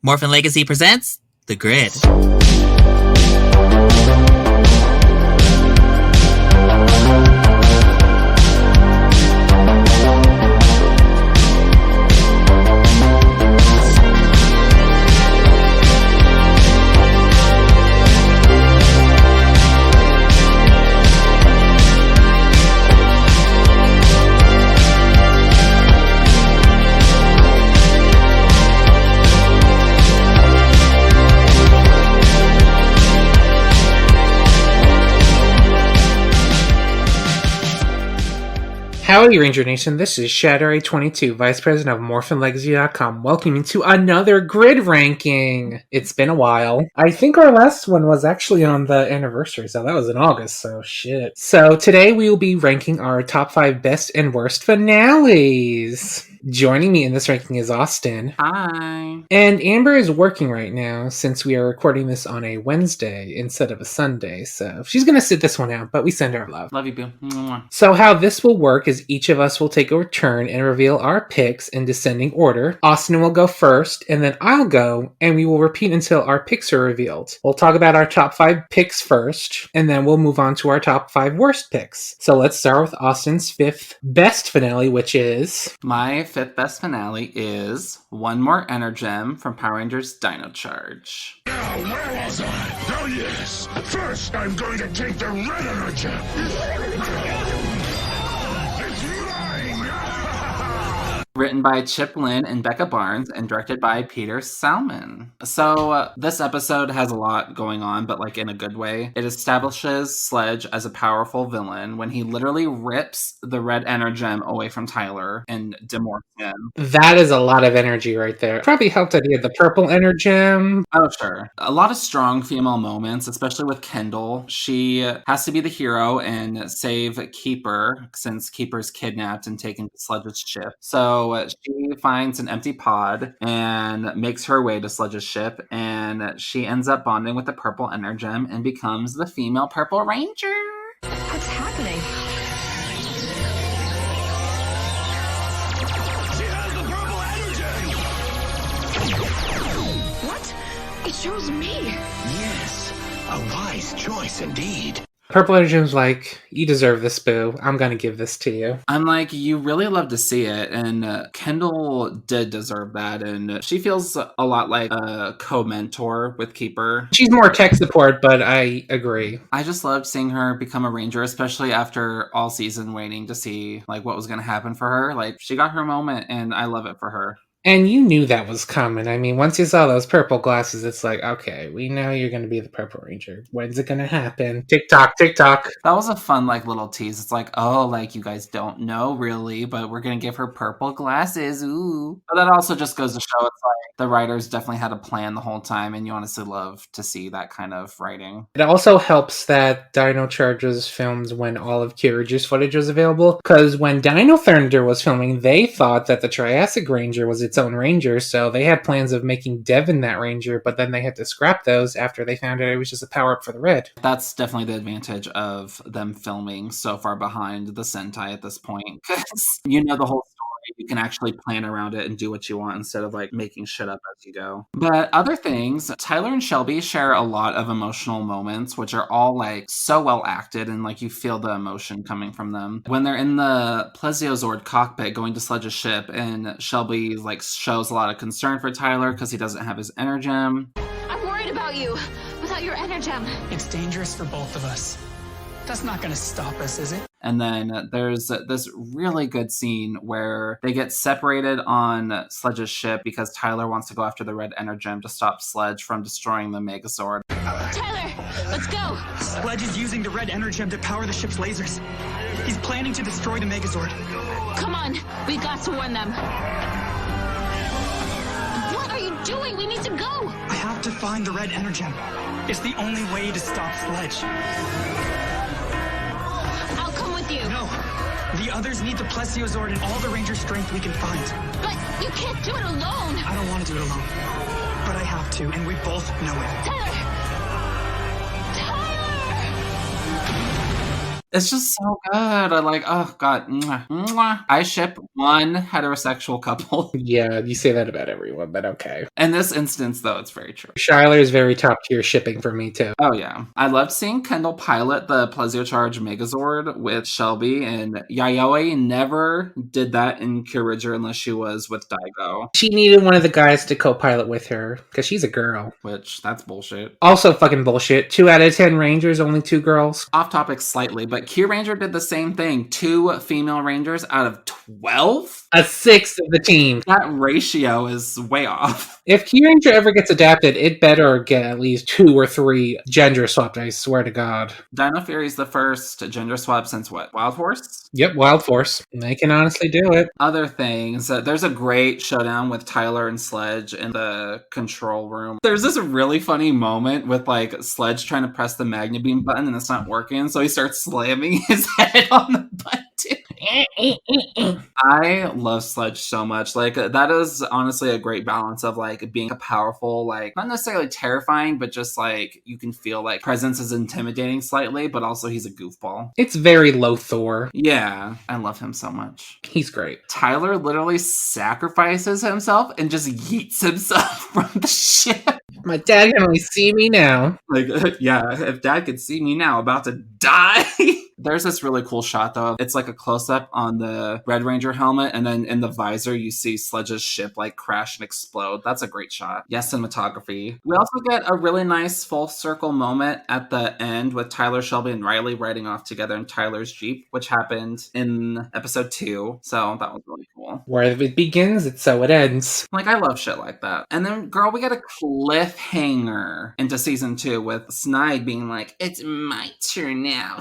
Morphin Legacy presents The Grid. Howdy, Ranger Nation. This is Shadow22, Vice President of MorphinLegacy.com, welcoming to another grid ranking. It's been a while. I think our last one was actually on the anniversary, so that was in August, so shit. So today we will be ranking our top 5 best and worst finales. Joining me in this ranking is Austin. Hi. And Amber is working right now since we are recording this on a Wednesday instead of a Sunday, so she's going to sit this one out, but we send her love. Love you, boo. Mwah. So how this will work is each of us will take a turn and reveal our picks in descending order. Austin will go first, and then I'll go, and we will repeat until our picks are revealed. We'll talk about our top 5 picks first, and then we'll move on to our top 5 worst picks. So let's start with Austin's 5th best finale, which is... My 5th best finale is One More Energem from Power Rangers Dino Charge. Now, where was I? Oh, yes. First, I'm going to take the red energy. It's mine! Written by Chip Lynn and Becca Barnes and directed by Peter Salmon. So this episode has a lot going on, but like in a good way. It establishes Sledge as a powerful villain when he literally rips the red energem away from Tyler and demorphs him. That is a lot of energy right there. Probably helped that he had the purple energem. Oh, sure. A lot of strong female moments, especially with Kendall. She has to be the hero and save Keeper since Keeper's kidnapped and taken to Sledge's ship. So she finds an empty pod and makes her way to Sledge's ship, and she ends up bonding with the purple energem and becomes the female Purple Ranger. What's happening? She has the purple energy! What? It shows me. Yes, a wise choice indeed. Purple energem's like, you deserve this, boo. I'm gonna give this to you. I'm like, you really love to see it, and Kendall did deserve that, and she feels a lot like a co-mentor with Keeper. She's more tech support, but I agree. I just loved seeing her become a ranger, especially after all season waiting to see like what was going to happen for her. Like, she got her moment, and I love it for her. And you knew that was coming. I mean, once you saw those purple glasses, it's like, okay, we know you're going to be the Purple Ranger. When's it going to happen? TikTok, TikTok. That was a fun, like, little tease. It's like, oh, like, you guys don't know, really, but we're going to give her purple glasses. Ooh. But that also just goes to show it's like the writers definitely had a plan the whole time, and you honestly love to see that kind of writing. It also helps that Dino Charge was filmed when all of Kiraju's footage was available, because when Dino Thunder was filming, they thought that the Triassic Ranger was its own ranger, so they had plans of making Devin that ranger, but then they had to scrap those after they found out it was just a power-up for the red. That's definitely the advantage of them filming so far behind the Sentai at this point, because you know the whole story. You can actually plan around it and do what you want instead of like making shit up as you go. But other things, Tyler and Shelby share a lot of emotional moments, which are all like so well acted, and like you feel the emotion coming from them. When they're in the Plesiozord cockpit going to Sledge's ship, and Shelby like shows a lot of concern for Tyler because he doesn't have his energem. I'm worried about you. Without your energem. It's dangerous for both of us. That's not gonna stop us, is it? And then there's this really good scene where they get separated on Sledge's ship because Tyler wants to go after the red energem to stop Sledge from destroying the Megazord. Tyler, let's go. Sledge is using the red energem to power the ship's lasers. He's planning to destroy the Megazord. Come on, we got to warn them. What are you doing? We need to go. I have to find the red energem. It's the only way to stop Sledge. I'll come with you. No, the others need the Plesiozord and all the Ranger strength we can find. But you can't do it alone. I don't want to do it alone, but I have to, and we both know it. Tyler! It's just so good. I like, oh god, mwah, mwah. I ship one heterosexual couple. Yeah, you say that about everyone, but okay. In this instance, though, it's very true. Shyler is very top tier shipping for me too. Oh yeah, I loved seeing Kendall pilot the Plesio Charge Megazord with Shelby, and Yayoi never did that in Kyoridger unless she was with Daigo, She needed one of the guys to co-pilot with her because she's a girl. which that's bullshit. Also fucking bullshit. 2 out of 10 Rangers, only 2 girls. Off topic slightly, but Q Ranger did the same thing. 2 female Rangers out of 12? A sixth of the team. That ratio is way off. If Kyuranger ever gets adapted, it better get at least 2 or 3 gender swapped, I swear to God. Dino Fury's the first gender swap since what? Wild Force? Yep, Wild Force. They can honestly do it. Other things, there's a great showdown with Tyler and Sledge in the control room. There's this really funny moment with like Sledge trying to press the Magna Beam button and it's not working, so he starts slamming his head on the button. I love Sledge so much. Like, that is honestly a great balance of like being a powerful, like not necessarily terrifying, but just like you can feel like presence is intimidating slightly, but also he's a goofball. It's very Lothor. Yeah, I love him so much. He's great. Tyler literally sacrifices himself and just yeets himself from the ship. My dad can only see me now. Like, yeah, if dad could see me now about to die. There's this really cool shot though. It's like a close-up on the Red Ranger helmet, and then in the visor you see Sledge's ship like crash and explode. That's a great shot. Yes, cinematography. We also get a really nice full circle moment at the end with Tyler, Shelby, and Riley riding off together in Tyler's Jeep, which happened in episode 2. So that was really cool. Where it begins, it's so it ends. Like, I love shit like that. And then, girl, we get a cliffhanger into season 2 with Snide being like, it's my turn now.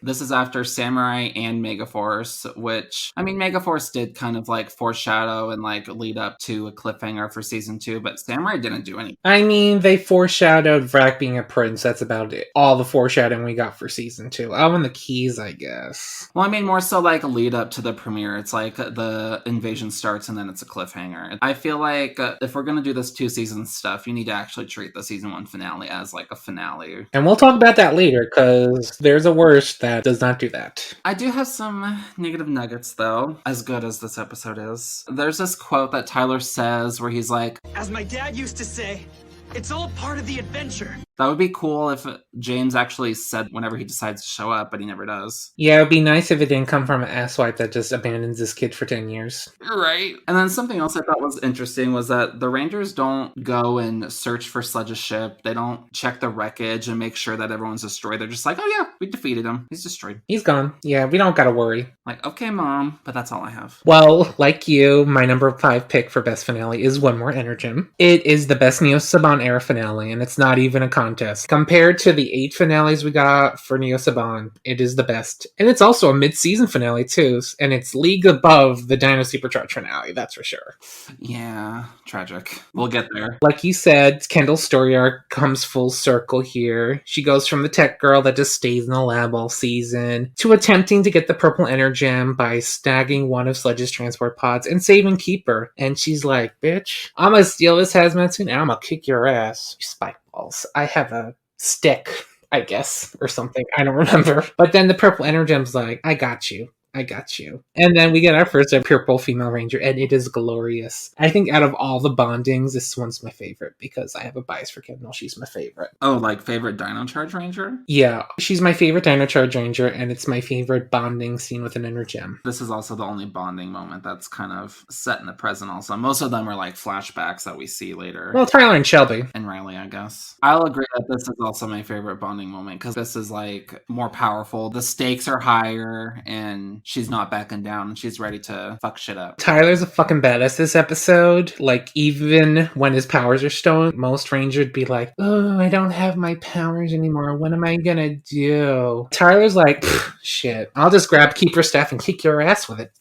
This is after Samurai and Megaforce, which, I mean, Megaforce did kind of like foreshadow and like lead up to a cliffhanger for season 2, but Samurai didn't do anything. I mean, they foreshadowed Vrak being a prince. That's about it. All the foreshadowing we got for season 2. Oh, and the keys, I guess. Well, I mean, more so like lead up to the premiere. It's like the invasion starts and then it's a cliffhanger. I feel like if we're going to do this 2-season stuff, you need to actually treat the season 1 finale as like a finale. And we'll talk about that later, because there's a worst that does not do that. I do have some negative nuggets, though, as good as this episode is. There's this quote that Tyler says where he's like, As my dad used to say, it's all part of the adventure. that would be cool if James actually said whenever he decides to show up, but he never does. Yeah, it'd be nice if it didn't come from an asswipe that just abandons this kid for 10 years. Right. And then something else I thought was interesting was that the Rangers don't go and search for Sledge's ship. They don't check the wreckage and make sure that everyone's destroyed. They're just like, oh yeah, we defeated him. He's destroyed. He's gone. Yeah, we don't gotta worry. Like, okay, Mom, but that's all I have. Well, like you, my number 5 pick for best finale is One More Energem. It is the best Neo Saban era finale, and it's not even a contest. Compared to the 8 finales we got for Neo Saban, it is the best. And it's also a mid-season finale too, and it's league above the Dino Supercharge finale, that's for sure. Yeah, tragic. We'll get there. Like you said, Kendall's story arc comes full circle here. She goes from the tech girl that just stays in the lab all season to attempting to get the purple energem by snagging one of Sledge's transport pods and saving Keeper. And she's like, bitch, I'm gonna steal this hazmat suit and I'm gonna kick your ass, you spike balls. I have a stick, I guess, or something. I don't remember. But then the purple energem's like, I got you. I got you. And then we get our first purple female ranger, and it is glorious. I think out of all the bondings, this one's my favorite because I have a bias for Kendall. She's my favorite. Oh, like favorite Dino Charge Ranger? Yeah, she's my favorite Dino Charge Ranger, and it's my favorite bonding scene with an energem. This is also the only bonding moment that's kind of set in the present also. Most of them are like flashbacks that we see later. Well, Tyler and Shelby. And Riley, I guess. I'll agree that this is also my favorite bonding moment because this is like more powerful. The stakes are higher and she's not backing down and she's ready to fuck shit up. Tyler's a fucking badass this episode. Like, even when his powers are stolen, most Rangers would be like, oh, I don't have my powers anymore. What am I gonna do? Tyler's like, shit, I'll just grab Keeper Staff and kick your ass with it.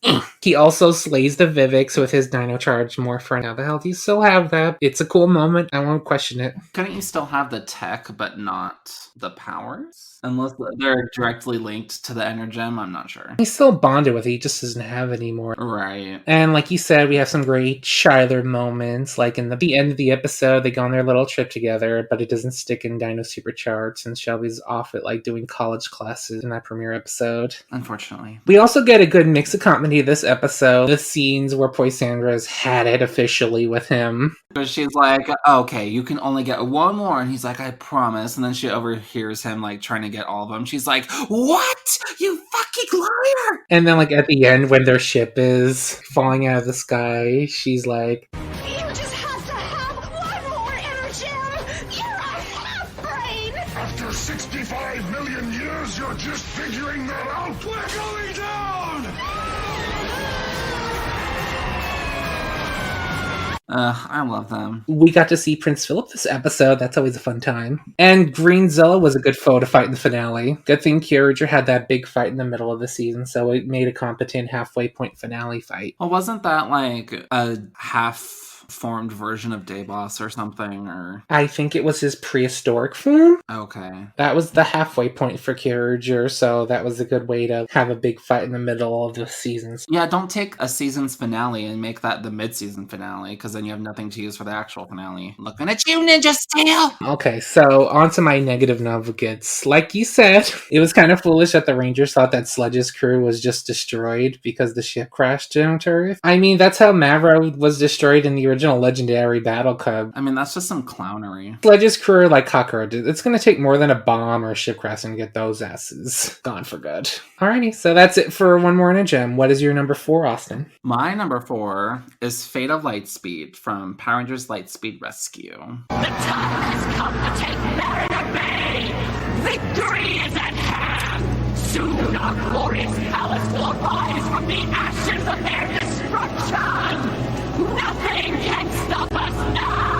He also slays the Vivix with his Dino Charge Morphin. How the hell do you still have that? It's a cool moment. I won't question it. Couldn't you still have the tech but not the powers? Unless they're directly linked to the Energem, I'm not sure. He still bonded with. He just doesn't have anymore. Right. And like you said, we have some great Shiler moments. Like in the end of the episode, they go on their little trip together, but it doesn't stick in Dino Supercharged since Shelby's off at like doing college classes in that premiere episode. Unfortunately. We also get a good mix of comedy this episode. The scenes where Poisandra's had it officially with him. But she's like, okay, you can only get one more. And he's like, I promise. And then she overhears him like trying to get all of them. She's like, what? You fucking liar! And then like at the end when their ship is falling out of the sky, she's like, You just have to have one more energem. You're a half-brain. After 65 million years, you're just figuring that out. We're going down! I love them. we got to see Prince Philip this episode. That's always a fun time. And Greenzilla was a good foe to fight in the finale. Good thing Kirager had that big fight in the middle of the season, so it made a competent halfway point finale fight. Well, wasn't that like a half-formed version of Dayboss or something? Or I think it was his prehistoric form. okay. That was the halfway point for Kirager, so that was a good way to have a big fight in the middle of the seasons. Yeah, don't take a season's finale and make that the mid-season finale, because then you have nothing to use for the actual finale. Looking at you, Ninja Steel! Okay, so on to my negative nuggets. Like you said, it was kind of foolish that the Rangers thought that Sludge's crew was just destroyed because the ship crashed into Earth. I mean, that's how Mavro was destroyed in the original Legendary Battle Cub. I mean, that's just some clownery. Sludge's crew are like cockroaches. It's going to take more than a bomb or a ship crashing to get those asses gone for good. Alrighty, so that's it for One More Ninja. What is your number 4, Austin? My number 4 is Fate of Lightspeed from Power Rangers Lightspeed Rescue. The time has come to take Mariner Bay! Victory is at hand! Soon our glorious palace will rise from the ashes of their destruction! Nothing can stop us now!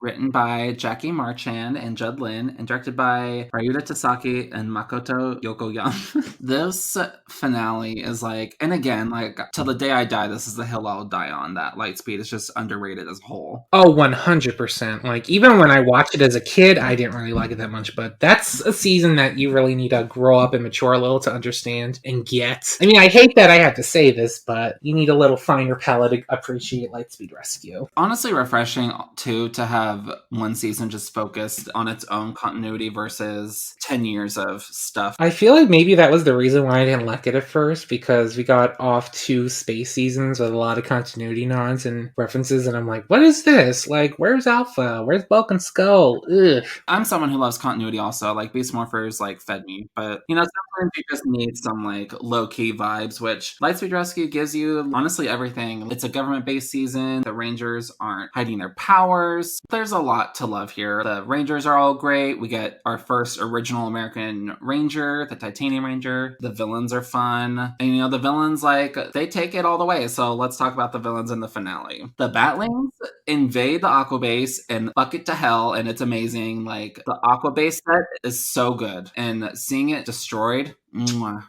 Written by Jackie Marchand and Judd Lin, and directed by Ryuta Tasaki and Makoto Yokoyama. This finale is like, and again, like, till the day I die, this is the hill I'll die on, that Lightspeed is just underrated as a whole. Oh, 100%. Like, even when I watched it as a kid, I didn't really like it that much, but that's a season that you really need to grow up and mature a little to understand and get. I mean, I hate that I have to say this, but you need a little finer palate to appreciate Lightspeed Rescue. Honestly refreshing, too, to have one season just focused on its own continuity versus 10 years of stuff. I feel like maybe that was the reason why I didn't like it at first, because we got off 2 space seasons with a lot of continuity nods and references, and I'm like, what is this? Like, where's Alpha? Where's Bulk and Skull? Ugh. I'm someone who loves continuity also. Like, Beast Morphers, like, fed me. But, you know, sometimes you just need some, like, low-key vibes, which Lightspeed Rescue gives you, honestly, everything. It's a government-based season. The Rangers aren't hiding their powers. There's a lot to love here. The Rangers are all great. We get our first original American Ranger, the Titanium Ranger. The villains are fun. And, you know, the villains, like, they take it all the way. So let's talk about the villains in the finale. The Batlings invade the Aqua Base and fuck it to hell, and it's amazing. Like, the Aqua Base set is so good. And seeing it destroyed, mwah.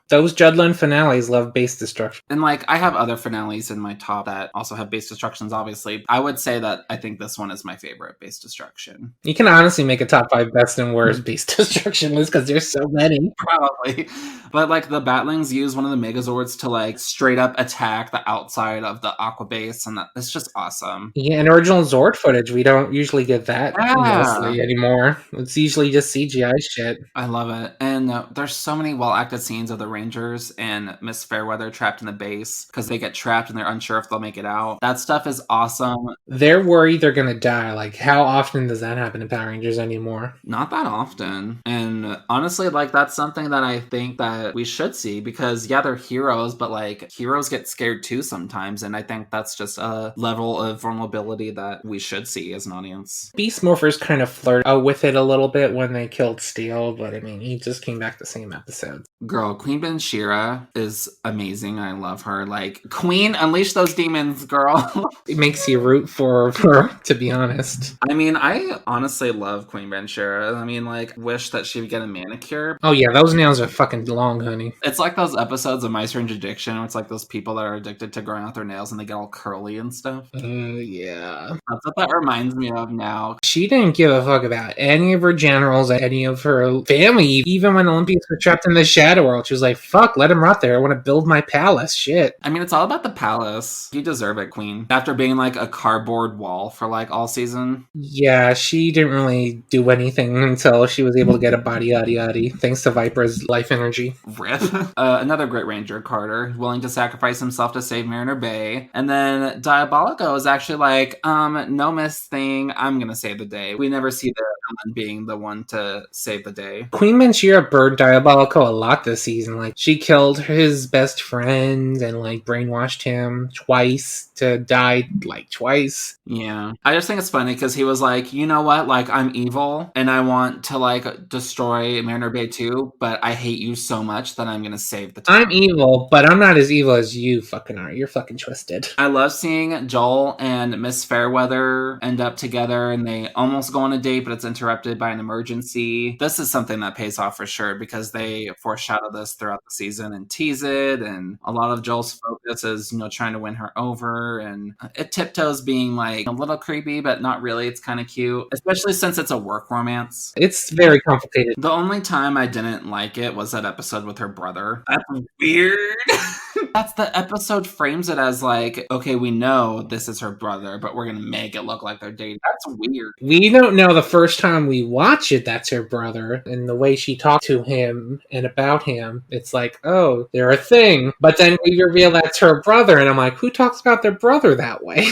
Those Judlin finales love base destruction. And like, I have other finales in my top that also have base destructions, obviously. I would say that I think this one is my favorite base destruction. You can honestly make a top 5 best and worst base destruction list because there's so many. Probably. But like, the Batlings use one of the Megazords to like straight up attack the outside of the Aqua Base, and it's just awesome. Yeah, and original Zord footage, we don't usually get that mostly anymore. It's usually just CGI shit. I love it. And there's so many well-acted scenes of the Rangers and Miss Fairweather trapped in the base because they get trapped and they're unsure if they'll make it out. That stuff is awesome. They're worried they're gonna die. Like, how often does that happen in Power Rangers anymore? Not that often. And honestly, like, that's something that I think that we should see, because yeah, they're heroes, but like, heroes get scared too sometimes, and I think that's just a level of vulnerability that we should see as an audience. Beast Morphers kind of flirt with it a little bit when they killed Steel, but I mean, he just came back the same episode. Girl, Queen Ben Shira is amazing. I love her. Like, Queen, unleash those demons, girl. It makes you root for her, to be honest. I mean, I honestly love Queen Ben Shira. I mean, like, wish that she would get a manicure. Oh yeah, those nails are fucking long, honey. It's like those episodes of My Strange Addiction where it's like those people that are addicted to growing out their nails and they get all curly and stuff. Yeah. That's what that reminds me of now. She didn't give a fuck about any of her generals, any of her family, even when Olympians were trapped in the shadows. Shadow World. She was like, fuck, let him rot there. I want to build my palace. Shit. I mean, it's all about the palace. You deserve it, Queen. After being like a cardboard wall for like all season. Yeah, she didn't really do anything until she was able to get a body yaddy yaddy, thanks to Viper's life energy. Rip. Another great ranger, Carter, willing to sacrifice himself to save Mariner Bay. And then Diabolico is actually like, no miss thing, I'm gonna save the day. We never see the villain being the one to save the day. Queen Menchira burned Diabolico a lot this season. Like, she killed his best friend and like brainwashed him twice to die like twice. Yeah. I just think it's funny because he was like, you know what? Like, I'm evil and I want to like destroy Mariner Bay too, but I hate you so much that I'm gonna save the town. I'm evil, but I'm not as evil as you fucking are. You're fucking twisted. I love seeing Joel and Miss Fairweather end up together and they almost go on a date, but it's interrupted by an emergency. This is something that pays off for sure because they foreshadow this throughout the season and tease it, and a lot of Joel's focus is, you know, trying to win her over, and it tiptoes being like a little creepy, but not really. It's kind of cute, especially since it's a work romance. It's very complicated. The only time I didn't like it was that episode with her brother. That's weird. That's the episode frames it as like, okay, we know this is her brother, but we're gonna make it look like they're dating. That's weird. We don't know the first time we watch it that's her brother, and the way she talked to him and about him, it's like, oh, they're a thing. But then we reveal that's her brother, and I'm like, who talks about their brother that way?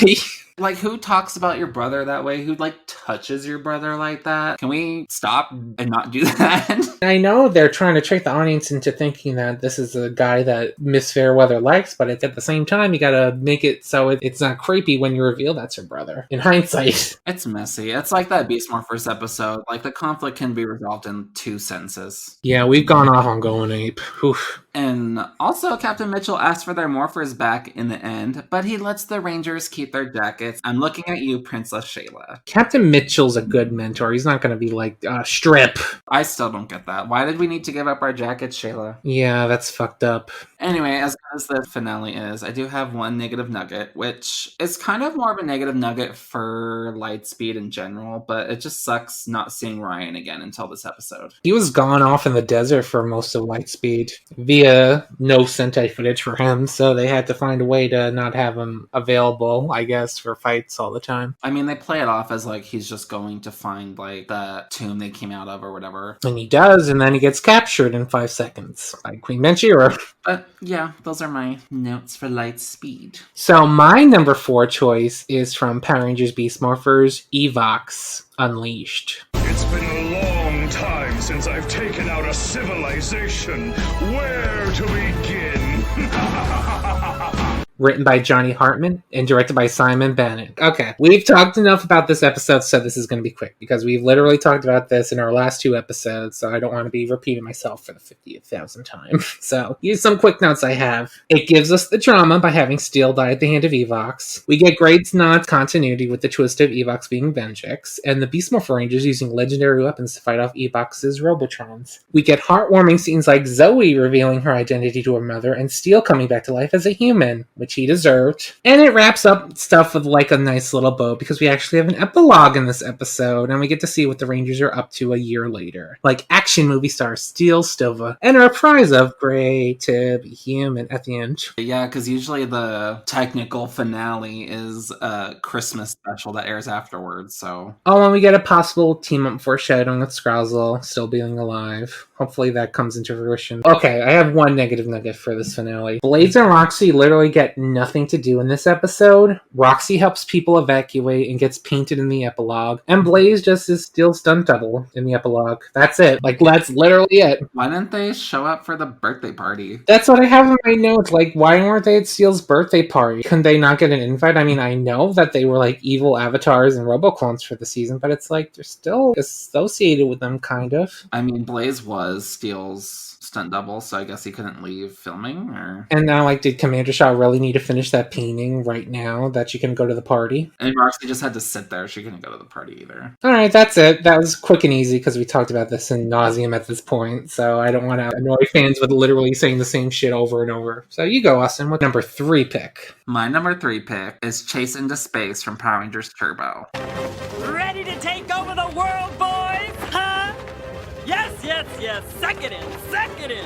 Like, who talks about your brother that way? Who, like, touches your brother like that? Can we stop and not do that? I know they're trying to trick the audience into thinking that this is a guy that Miss Fairweather likes, but at the same time, you gotta make it so it's not creepy when you reveal that's her brother. In hindsight. It's messy. It's like that Beast Morphers episode. Like, the conflict can be resolved in 2 sentences. Yeah, we've gone off on Going Ape. Oof. And also, Captain Mitchell asks for their Morphers back in the end, but he lets the Rangers keep their jackets. I'm looking at you, Princess Shayla. Captain Mitchell's a good mentor. He's not going to be like, strip. I still don't get that. Why did we need to give up our jackets, Shayla? Yeah, that's fucked up. Anyway, as good as the finale is, I do have one negative nugget, which is kind of more of a negative nugget for Lightspeed in general, but it just sucks not seeing Ryan again until this episode. He was gone off in the desert for most of Lightspeed via no Sentai footage for him, so they had to find a way to not have him available, I guess, for fights all the time. I mean, they play it off as like he's just going to find like the tomb they came out of or whatever. And he does, and then he gets captured in 5 seconds by Queen Menchira. But yeah, those are my notes for Lightspeed. So my number 4 choice is from Power Rangers Beast Morphers Evox Unleashed. It's been a long time since I've taken out a civilization. Where to begin? Written by Johnny Hartman and directed by Simon Bennett. Okay, we've talked enough about this episode, so this is going to be quick because we've literally talked about this in our last 2 episodes, so I don't want to be repeating myself for the 50,000th time. So, here's some quick notes I have. It gives us the drama by having Steel die at the hand of Evox. We get great nod continuity with the twist of Evox being Vengex, and the Beast Morpher Rangers using legendary weapons to fight off Evox's Robotrons. We get heartwarming scenes like Zoe revealing her identity to her mother and Steel coming back to life as a human, which he deserved. And it wraps up stuff with like a nice little bow because we actually have an epilogue in this episode and we get to see what the Rangers are up to a year later. Like action movie star Steel Stilva and a reprise of Great to Be Human at the end. Yeah, because usually the technical finale is a Christmas special that airs afterwards, so... Oh, and we get a possible team-up foreshadowing with Scrozzle still being alive. Hopefully that comes into fruition. Okay, I have one negative nugget for this finale. Blaze and Roxy literally get nothing to do in this episode. Roxy helps people evacuate and gets painted in the epilogue. And Blaze just is Steel's stunt double in the epilogue. That's it. Like, that's literally it. Why didn't they show up for the birthday party? That's what I have in my notes. Like, why weren't they at Steel's birthday party? Couldn't they not get an invite? I mean, I know that they were like evil avatars and roboclones for the season, but it's like they're still associated with them, kind of. I mean, Blaze was Steel's stunt double, so I guess he couldn't leave filming, or... And now, like, did Commander Shaw really need to finish that painting right now that she can go to the party? And Roxy just had to sit there. She couldn't go to the party either. Alright, that's it. That was quick and easy because we talked about this in nauseum at this point, so I don't want to annoy fans with literally saying the same shit over and over. So you go, Austin. What number 3 pick? My number 3 pick is Chase into Space from Power Rangers Turbo. Ready to take over the world, boys? Huh? Yes, yes, yes. Suck it in, suck it in.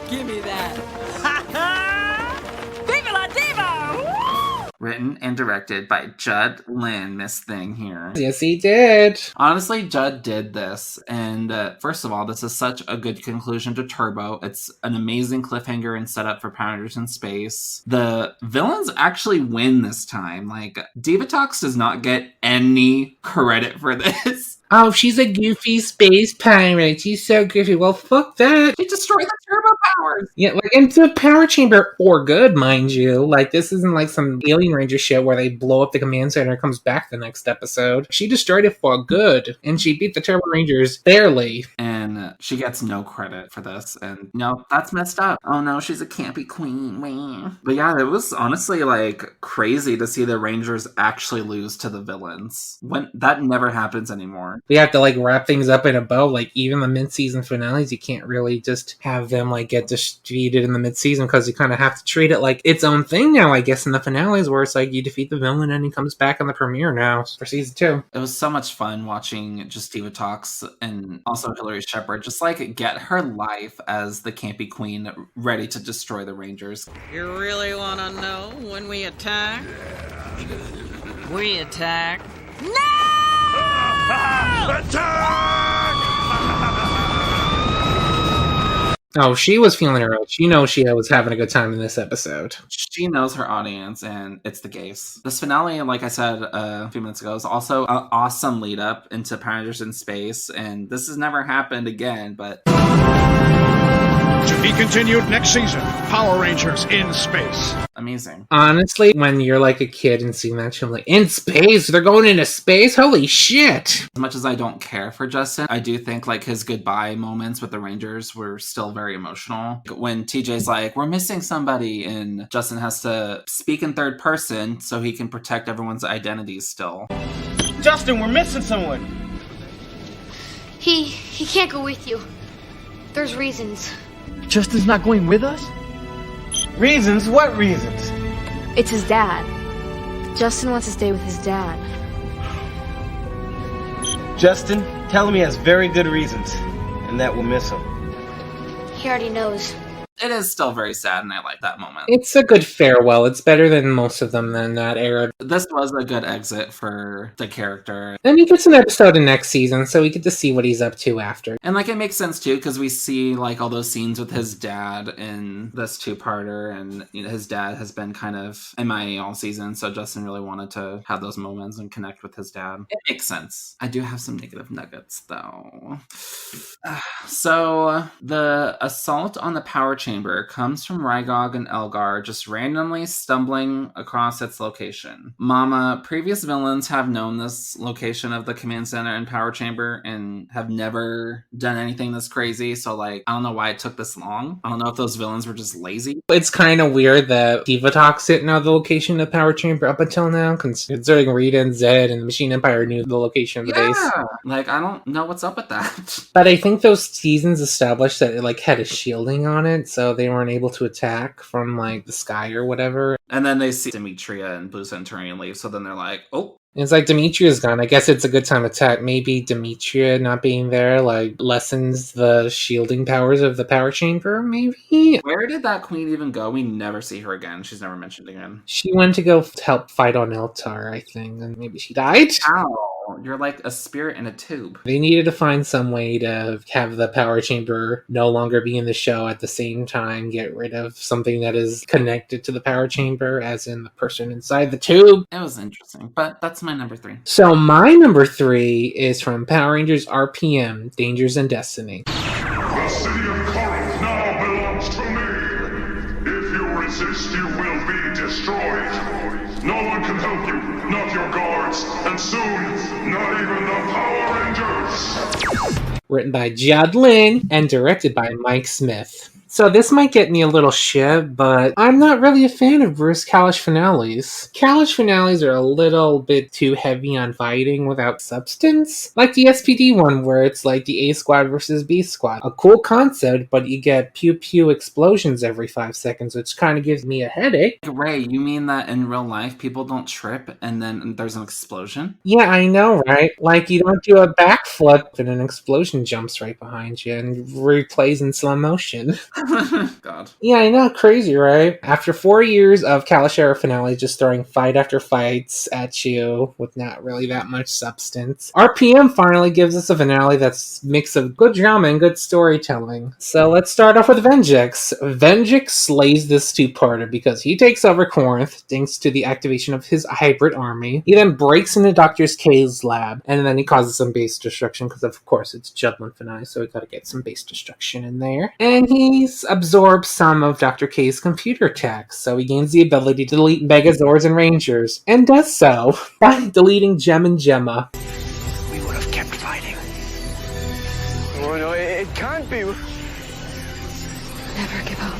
Give me that. Ha ha! Viva la diva! Woo! Written and directed by Judd Lin, Miss Thing here. Yes, he did. Honestly, Judd did this, and first of all, this is such a good conclusion to Turbo. It's an amazing cliffhanger and setup for Power Rangers in Space. The villains actually win this time. Like, Divatox does not get any credit for this. Oh, she's a goofy space pirate. She's so goofy. Well, fuck that. She destroyed the turbo powers. Yeah, like, into a power chamber for good, mind you. Like, this isn't like some Alien Ranger shit where they blow up the command center and comes back the next episode. She destroyed it for good, and she beat the Turbo Rangers barely. And she gets no credit for this, and no, that's messed up. Oh no, she's a campy queen. Wah. But yeah, it was honestly like crazy to see the Rangers actually lose to the villains. When that never happens anymore. We have to like wrap things up in a bow. Like, even the mid-season finales, you can't really just have them like get defeated in the mid-season, because you kind of have to treat it like its own thing now, I guess, in the finales, where it's like you defeat the villain and he comes back on the premiere now for season 2. It was so much fun watching just Divatox and also Hilary Shepard just like get her life as the campy queen ready to destroy the Rangers. You really want to know when we attack? We attack. Oh, she was feeling her out. She knows she was having a good time in this episode. She knows her audience, and it's the case. This finale, like I said a few minutes ago, is also an awesome lead up into Power Rangers in Space, and this has never happened again, but... To be continued next season, Power Rangers in Space. Amazing. Honestly, when you're like a kid and seeing that show, like, in space? They're going into space? Holy shit! As much as I don't care for Justin, I do think like his goodbye moments with the Rangers were still very emotional. When TJ's like, we're missing somebody, and Justin has to speak in third person so he can protect everyone's identities still. Justin, we're missing someone. He can't go with you. There's reasons. Justin's not going with us? Reasons? What reasons? It's his dad. Justin wants to stay with his dad. Justin, tell him he has very good reasons, and that we'll miss him. He already knows. It is still very sad, and I like that moment. It's a good farewell. It's better than most of them in that era. This was a good exit for the character. Then he gets an episode in next season, so we get to see what he's up to after. And like it makes sense too, because we see like all those scenes with his dad in this two-parter, and you know, his dad has been kind of MIA all season, so Justin really wanted to have those moments and connect with his dad. It makes sense. I do have some negative nuggets though. So the assault on the power chamber comes from Rygog and Elgar just randomly stumbling across its location. Mama, previous villains have known this location of the command center and power chamber and have never done anything this crazy, so like, I don't know why it took this long. I don't know if those villains were just lazy. It's kind of weird that Divatox didn't know the location of the power chamber up until now, considering Rita and Zed and the Machine Empire knew the location of the base. Like, I don't know what's up with that. But I think those seasons established that it like had a shielding on it, so they weren't able to attack from like the sky or whatever. And then they see Demetria and Blue Centurion leave, so then they're like, oh. It's like Demetria's gone. I guess it's a good time to attack. Maybe Demetria not being there like lessens the shielding powers of the power chamber, maybe? Where did that queen even go? We never see her again. She's never mentioned again. She went to go help fight on Eltar, I think, and maybe she died? Ow. You're like a spirit in a tube. They needed to find some way to have the power chamber no longer be in the show at the same time, get rid of something that is connected to the power chamber, as in the person inside the tube. It was interesting, but that's my number 3. So my number 3 is from Power Rangers RPM, Dangers and Destiny. The city of Corinth now belongs to me. If you resist, you will be destroyed. No one can help you, not your guards, and soon, not even the Power Rangers. Written by Judd Lin and directed by Mike Smith. So this might get me a little shit, but I'm not really a fan of Bruce Kalish finales. Kalish finales are a little bit too heavy on fighting without substance. Like the SPD one where it's like the A Squad versus B Squad. A cool concept, but you get pew-pew explosions every 5 seconds, which kind of gives me a headache. Ray, you mean that in real life people don't trip and then there's an explosion? Yeah, I know, right? Like you don't do a backflip and an explosion jumps right behind you and replays in slow motion. God. Yeah, I know, crazy, right? After 4 years of Kalashera finale just throwing fight after fights at you with not really that much substance, RPM finally gives us a finale that's a mix of good drama and good storytelling. So let's start off with Venjix. Venjix slays this two-parter because he takes over Corinth thanks to the activation of his hybrid army. He then breaks into Dr. K's lab, and then he causes some base destruction because, of course, it's Judlin finale, so we gotta get some base destruction in there. And he's absorbs some of Dr. K's computer tech, so he gains the ability to delete Megazords and Rangers, and does so by deleting Gem and Gemma. We would have kept fighting. Oh no, it can't be. Never give up.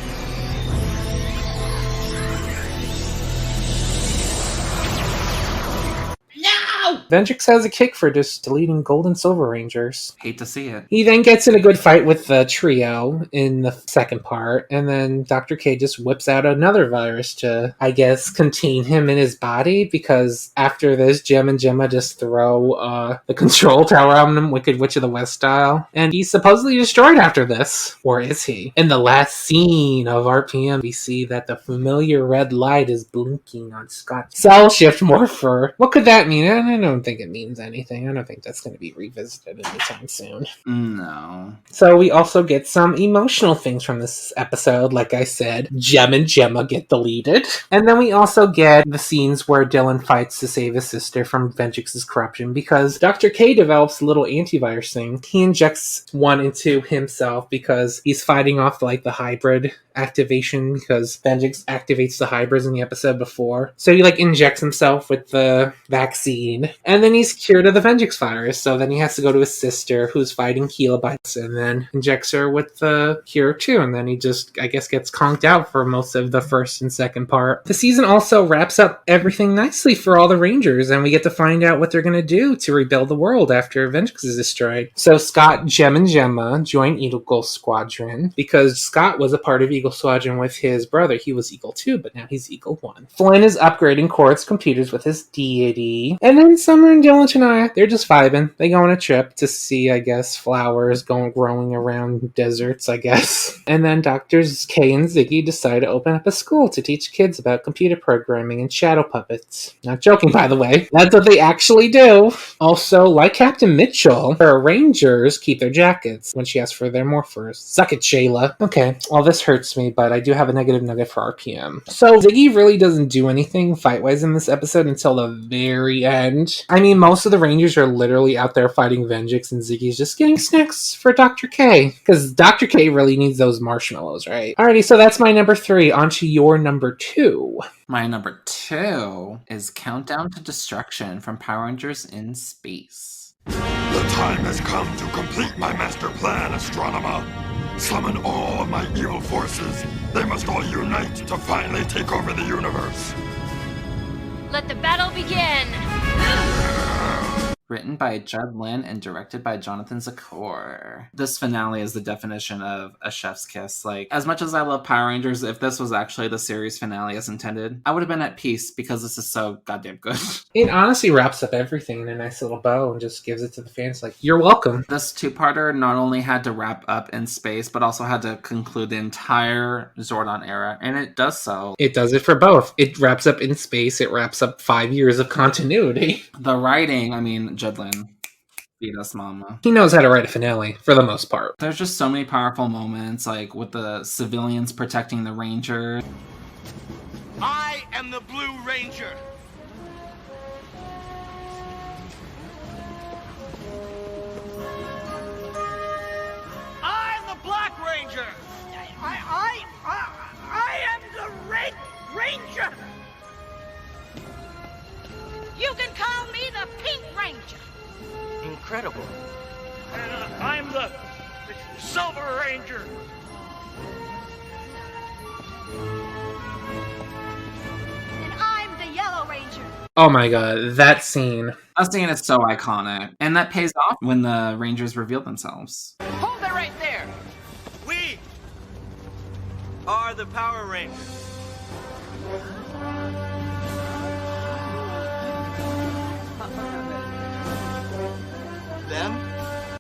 Venjix has a kick for just deleting Gold and Silver Rangers. Hate to see it. He then gets in a good fight with the trio in the second part, and then Dr. K just whips out another virus to, I guess, contain him in his body, because after this, Gem and Gemma just throw the control tower on him, Wicked Witch of the West style, and he's supposedly destroyed after this. Or is he? In the last scene of RPM, we see that the familiar red light is blinking on Scott's Cell Shift Morpher. What could that mean? I don't think it means anything. I don't think that's going to be revisited anytime soon. No. So we also get some emotional things from this episode. Like I said, Gem and Gemma get deleted. And then we also get the scenes where Dylan fights to save his sister from Venjix's corruption, because Dr. K develops a little antivirus thing. He injects one into himself because he's fighting off like the hybrid activation, because Venjix activates the hybrids in the episode before. So he like injects himself with the vaccine, and then he's cured of the Venjix virus. So then he has to go to his sister who's fighting Healobites and then injects her with the cure too, and then he just, I guess, gets conked out for most of the first and second part. The season also wraps up everything nicely for all the Rangers, and we get to find out what they're going to do to rebuild the world after Venjix is destroyed. So Scott, Gem, and Gemma join Eagle Squadron because Scott was a part of Eagle Squadron with his brother. He was Eagle 2, but now he's Eagle 1. Flynn is upgrading Corinth's computers with his deity. And then Summer and Dylan tonight, they're just vibing. They go on a trip to see, I guess, flowers growing around deserts, I guess. And then Doctors K and Ziggy decide to open up a school to teach kids about computer programming and shadow puppets. Not joking, by the way. That's what they actually do. Also, like Captain Mitchell, her Rangers keep their jackets when she asks for their Morphers. Suck it, Shayla. Okay, well, this hurts me, but I do have a negative nugget for RPM. So Ziggy really doesn't do anything fight-wise in this episode until the very end. I mean, most of the Rangers are literally out there fighting Venjix, and Ziggy's just getting snacks for Dr. K, because Dr. K really needs those marshmallows, right? Alrighty, so that's my number 3. On to your number 2. My number 2 is Countdown to Destruction from Power Rangers in Space. The time has come to complete my master plan, Astronomer. Summon all of my evil forces. They must all unite to finally take over the universe. Let the battle begin! Written by Judd Lin and directed by Jonathan Zakor. This finale is the definition of a chef's kiss. Like, as much as I love Power Rangers, if this was actually the series finale as intended, I would have been at peace because this is so goddamn good. It honestly wraps up everything in a nice little bow and just gives it to the fans like, you're welcome. This two-parter not only had to wrap up in space, but also had to conclude the entire Zordon era, and it does so. It does it for both. It wraps up in space, it wraps up 5 years of continuity. The writing, I mean, Judlin, beat us, mama. He knows how to write a finale, for the most part. There's just so many powerful moments, like with the civilians protecting the Ranger. I am the Blue Ranger. I'm the Black Ranger. I am the Red Ranger. You can call me the Pink Ranger! Incredible. And I'm the Silver Ranger. And I'm the Yellow Ranger. Oh my god, that scene. That scene is so iconic. And that pays off when the Rangers reveal themselves. Hold it right there. We are the Power Rangers. Them?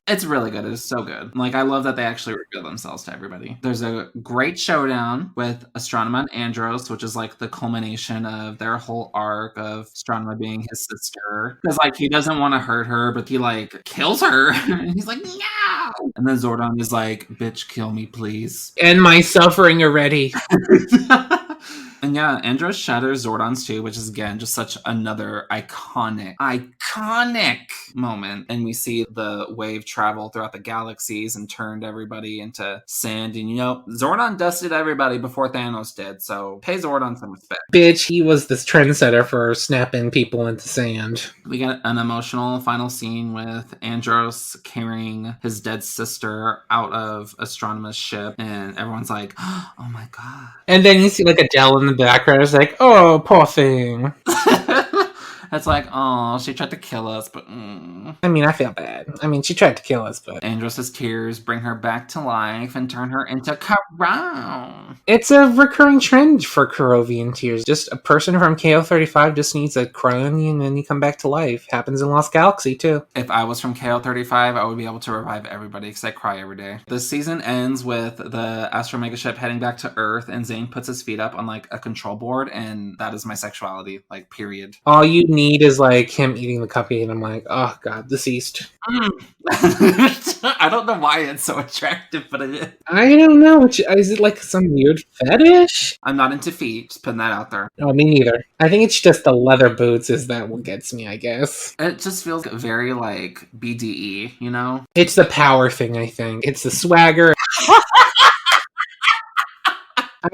It's really good. It's so good. Like, I love that they actually reveal themselves to everybody. There's a great showdown with Astronema and Andros, which is like the culmination of their whole arc of Astronema being his sister. Because, like, he doesn't want to hurt her, but he, like, kills her. And he's like, no! And then Zordon is like, bitch, kill me, please. End my suffering already. And yeah, Andros shatters Zordon's too, which is again just such another iconic moment. And we see the wave travel throughout the galaxies and turned everybody into sand. And you know, Zordon dusted everybody before Thanos did, so pay Zordon some respect. Bitch, he was this trendsetter for snapping people into sand. We get an emotional final scene with Andros carrying his dead sister out of Astronema's ship, and everyone's like, oh my god. And then you see like Adele in the background. It's like, oh, poor thing. It's like, oh, she tried to kill us, but... I mean, I feel bad. I mean, she tried to kill us, but... Andros' tears bring her back to life and turn her into Karo. It's a recurring trend for Karovian tears. Just a person from KO35 just needs a crony and then you come back to life. Happens in Lost Galaxy, too. If I was from KO35, I would be able to revive everybody because I cry every day. This season ends with the Astro Mega ship heading back to Earth, and Zane puts his feet up on, like, a control board, and that is my sexuality, like, period. All you need is like him eating the cupcake, and I'm like, oh god, deceased. I don't know why it's so attractive, but it is. I don't know. Is it like some weird fetish? I'm not into feet, just putting that out there. No, me neither. I think it's just the leather boots is that what gets me, I guess. It just feels very like BDE, you know? It's the power thing, I think. It's the swagger.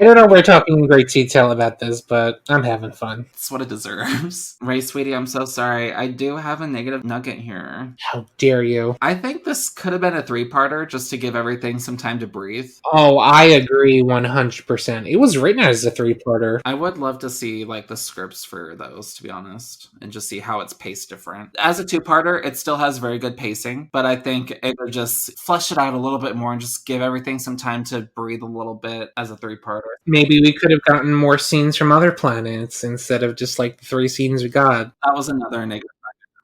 I don't know we're talking in great detail about this, but I'm having fun. It's what it deserves. Ray, sweetie, I'm so sorry. I do have a negative nugget here. How dare you? I think this could have been a 3-parter just to give everything some time to breathe. Oh, I agree 100%. It was written as a 3-parter. I would love to see like the scripts for those, to be honest, and just see how it's paced different. As a 2-parter, it still has very good pacing, but I think it would just flesh it out a little bit more and just give everything some time to breathe a little bit as a 3-parter. Maybe we could have gotten more scenes from other planets instead of just like the 3 scenes we got. That was another negative.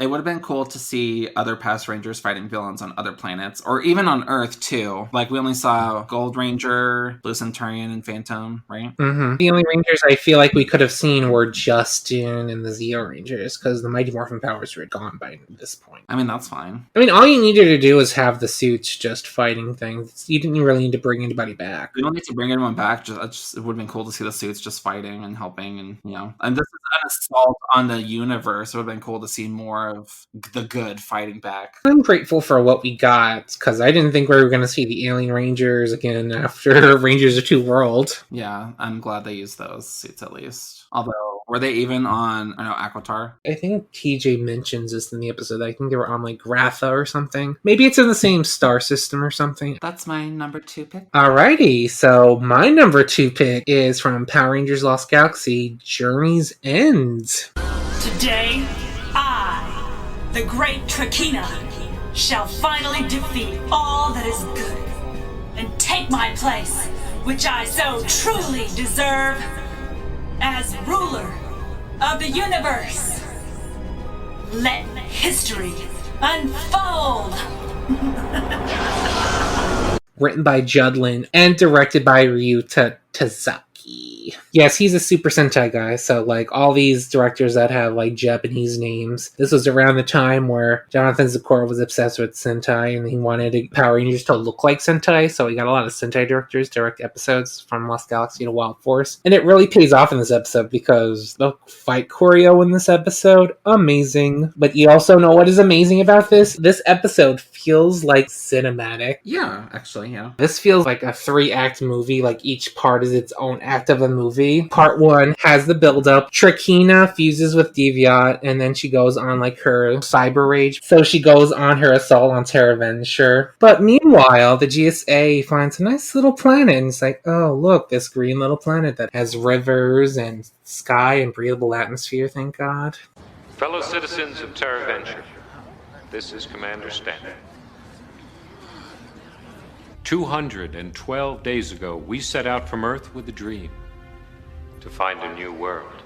It would have been cool to see other past Rangers fighting villains on other planets, or even on Earth, too. Like, we only saw Gold Ranger, Blue Centurion, and Phantom, right? Mm-hmm. The only Rangers I feel like we could have seen were Justin and the Zeo Rangers, because the Mighty Morphin powers were gone by this point. I mean, that's fine. I mean, all you needed to do was have the suits just fighting things. You didn't really need to bring anybody back. We don't need to bring anyone back. It would have been cool to see the suits just fighting and helping, and, you know. And this is an assault on the universe. It would have been cool to see more of the good fighting back. I'm grateful for what we got, because I didn't think we were going to see the Alien Rangers again after Rangers of Two World. Yeah, I'm glad they used those suits at least. Although, were they even on, Aquitar? I think TJ mentions this in the episode. I think they were on, like, Gratha or something. Maybe it's in the same star system or something. That's my number 2 pick. Alrighty, so my number 2 pick is from Power Rangers Lost Galaxy, Journey's End. Today, I, the great Trakina, shall finally defeat all that is good and take my place, which I so truly deserve, as ruler of the universe. Let history unfold. Written by Judlin and directed by Ryu Tazaki. Yes, he's a Super Sentai guy, so like all these directors that have like Japanese names. This was around the time where Jonathan Zakora was obsessed with Sentai and he wanted Power Rangers to look like Sentai, so he got a lot of Sentai directors direct episodes from Lost Galaxy to Wild Force. And it really pays off in this episode because the fight choreo in this episode, amazing. But you also know what is amazing about this? This episode feels like cinematic. Yeah, actually, yeah. This feels like a 3-act movie, like each part is its own act of a movie. Part 1 has the build-up. Trakina fuses with Deviant, and then she goes on like her cyber rage. So she goes on her assault on Terra Venture. But meanwhile, the GSA finds a nice little planet, and it's like, oh, look, this green little planet that has rivers and sky and breathable atmosphere, thank God. Fellow citizens of Terra Venture, this is Commander Stanton. 212 days ago, we set out from Earth with a dream. To find a new world.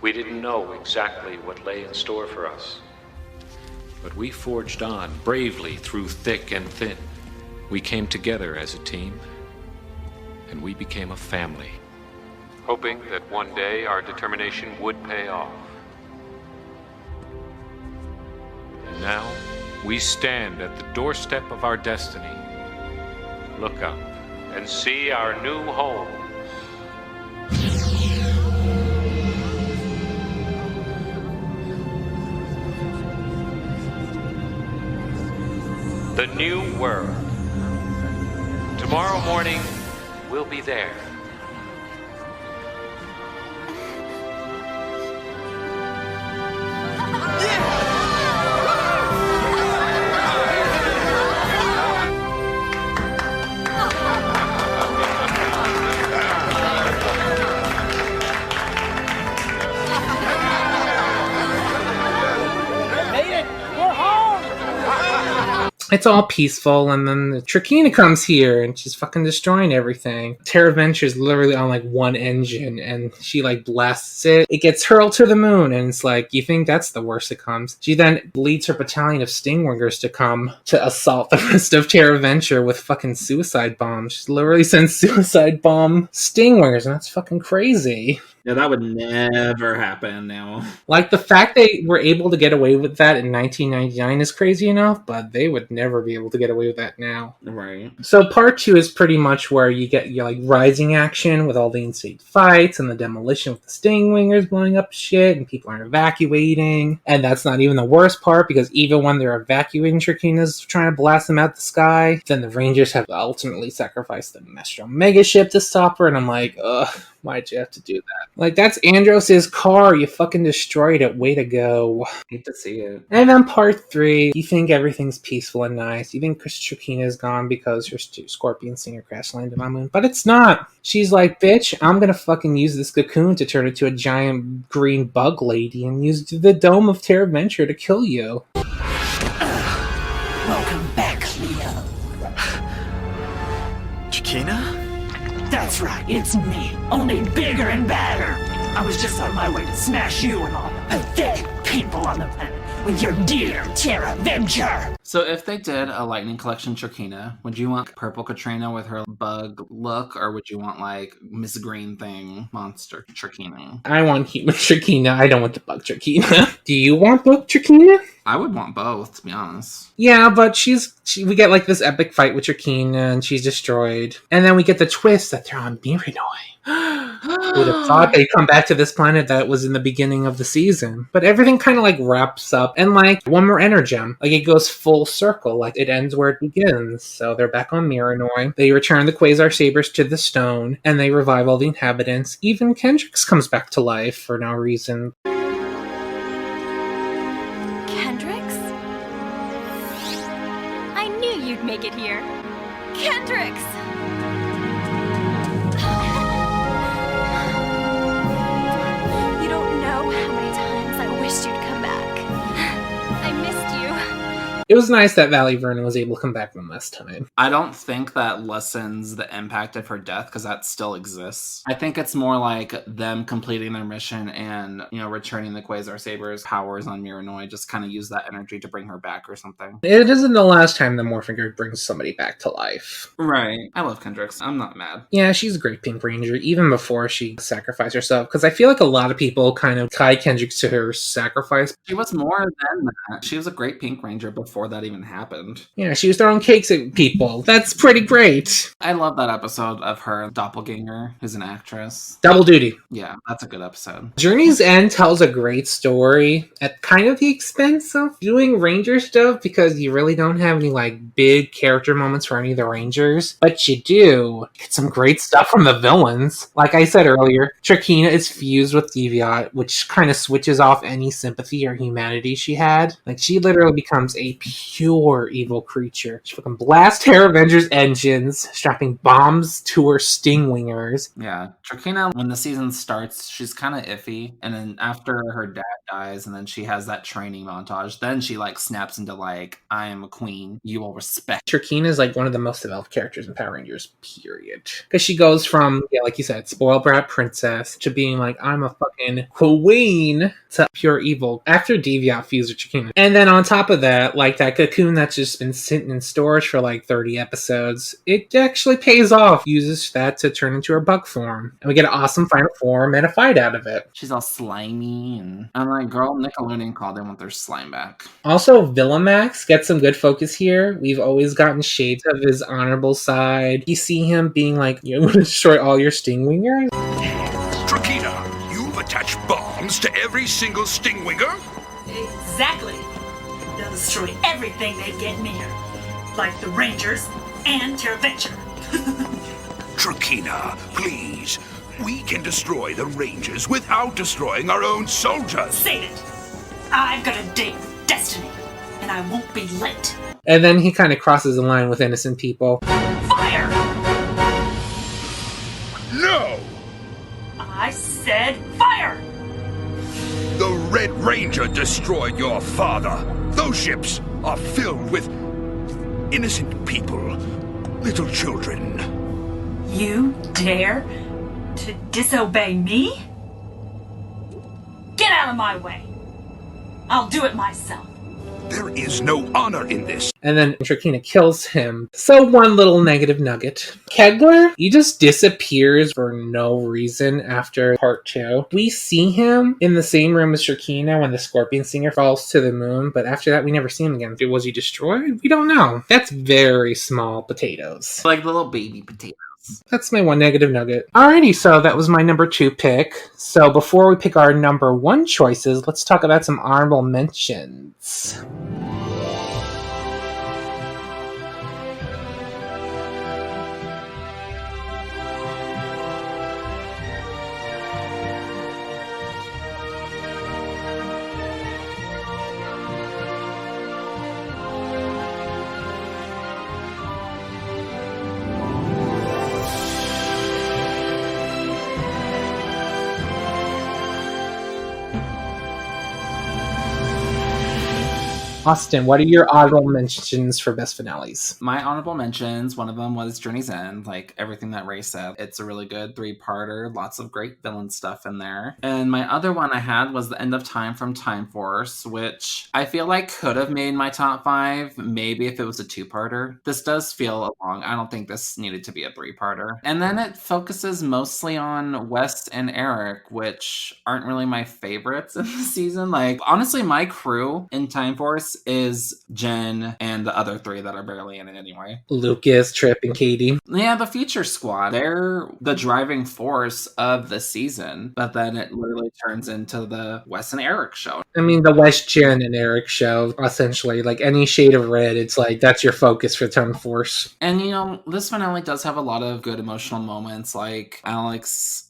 We didn't know exactly what lay in store for us. But we forged on bravely through thick and thin. We came together as a team, and we became a family, hoping that one day our determination would pay off. And now, we stand at the doorstep of our destiny. Look up and see our new home. The new world. Tomorrow morning, we'll be there. It's all peaceful, and then the Trakina comes here, and she's fucking destroying everything. Terra Venture's literally on, like, one engine, and she, like, blasts it. It gets hurled to the moon, and it's like, you think that's the worst it comes. She then leads her battalion of Stingwingers to come to assault the rest of Terra Venture with fucking suicide bombs. She literally sends suicide bomb Stingwingers, and that's fucking crazy. Yeah, that would never happen now. Like, the fact they were able to get away with that in 1999 is crazy enough, but they would never be able to get away with that now. Right. So part 2 is pretty much where you get your, like, rising action with all the insane fights and the demolition with the Stingwingers blowing up shit and people are evacuating. And that's not even the worst part, because even when they're evacuating Trakina's trying to blast them out the sky, then the Rangers have ultimately sacrificed the Mestral megaship to stop her, and I'm like, ugh. Why'd you have to do that? Like, that's Andros's car. You fucking destroyed it. Way to go. Hate to see it. And then part 3, you think everything's peaceful and nice. You think Trakina is gone because her Scorpion Singer crash landed on the moon. But it's not. She's like, bitch, I'm gonna fucking use this cocoon to turn into a giant green bug lady and use the dome of Terra Venture to kill you. Welcome back, Leo. Trakina? That's right, it's me, only bigger and badder. I was just on my way to smash you and all the pathetic people on the planet with your dear Terra Venture. So if they did a Lightning Collection Trakina, would you want Purple Katrina with her bug look, or would you want, like, Miss Green Thing monster Trakina? I want human Trakina. I don't want the bug Trakina. Do you want bug Trakina? I would want both, to be honest. Yeah, but we get, like, this epic fight with Trakina, and she's destroyed. And then we get the twist that they're on Mirinoi. Who would have thought they'd come back to this planet that was in the beginning of the season? But everything kind of, like, wraps up, and, like, one more Energem. Like, it goes full circle. Like, it ends where it begins. So they're back on Mirinoi. They return the Quasar Sabers to the stone, and they revive all the inhabitants. Even Kendrix comes back to life for no reason. Kendrix? I knew you'd make it here. Kendrix! You don't know how many times I wished you'd come back. I missed you. It was nice that Valley Vernon was able to come back one last time. I don't think that lessens the impact of her death, because that still exists. I think it's more like them completing their mission and, you know, returning the Quasar Saber's powers on Mirinoi, just kind of use that energy to bring her back or something. It isn't the last time the Morphin Grid brings somebody back to life. Right. I love Kendrix. I'm not mad. Yeah, she's a great Pink Ranger, even before she sacrificed herself, because I feel like a lot of people kind of tie Kendrix to her sacrifice. She was more than that. She was a great Pink Ranger before that even happened. Yeah, she was throwing cakes at people. That's pretty great. I love that episode of her doppelganger, who's an actress. Double duty. Yeah, that's a good episode. Journey's End tells a great story at kind of the expense of doing Ranger stuff, because you really don't have any, like, big character moments for any of the Rangers. But you do get some great stuff from the villains. Like I said earlier, Trakina is fused with Deviant, which kind of switches off any sympathy or humanity she had. Like, she literally becomes a pure evil creature. She fucking blasts Terra Avengers engines, strapping bombs to her stingwingers. Yeah, Trakina, when the season starts, she's kind of iffy. And then after her dad dies, and then she has that training montage, then she like snaps into like, I am a queen. You will respect. Trakina is like one of the most developed characters in Power Rangers, period. Because she goes from, yeah, like you said, spoiled brat princess to being like, I'm a fucking queen to pure evil after Deviant fused with Trakina. And then on top of that, like that cocoon that's just been sitting in storage for like 30 episodes, it actually pays off. Uses that to turn into her bug form. And we get an awesome final form and a fight out of it. She's all slimy, and I'm like, girl, Nickelodeon called, they want their slime back. Also, Villamax gets some good focus here. We've always gotten shades of his honorable side. You see him being like, you're going to destroy all your stingwingers? Trakina, you've attached bombs to every single stingwinger? Exactly. They'll destroy everything they get near. Like the Rangers and Terra Venture. Trakina, please. We can destroy the Rangers without destroying our own soldiers. Save it. I've got a date with destiny, and I won't be late. And then he kind of crosses the line with innocent people. Fire! No! I said fire! The Red Ranger destroyed your father. Those ships are filled with innocent people, little children. You dare to disobey me? Get out of my way. I'll do it myself. There is no honor in this. And then Trakina kills him. So one little negative nugget. Kegler, he just disappears for no reason after part 2. We see him in the same room as Trakina when the Scorpion Singer falls to the moon, but after that we never see him again. Was he destroyed? We don't know. That's very small potatoes. Like little baby potatoes. That's my one negative nugget. Alrighty, so that was my number 2 pick. So before we pick our number 1 choices, let's talk about some honorable mentions. Austin, what are your honorable mentions for best finales? My honorable mentions, one of them was Journey's End, like everything that Ray said. It's a really good 3-parter, lots of great villain stuff in there. And my other one I had was The End of Time from Time Force, which I feel like could have made my top 5, maybe if it was a 2-parter. This does feel long. I don't think this needed to be a 3-parter. And then it focuses mostly on Wes and Eric, which aren't really my favorites in the season. Like, honestly, my crew in Time Force is Jen and the other 3 that are barely in it anyway. Lucas, Trip, and Katie. Yeah, the Future Squad. They're the driving force of the season, but then it literally turns into the Wes and Eric show. I mean, the Wes, Jen, and Eric show, essentially. Like, any shade of red, it's like, that's your focus for Time Force. And, you know, this finale does have a lot of good emotional moments, like Alex...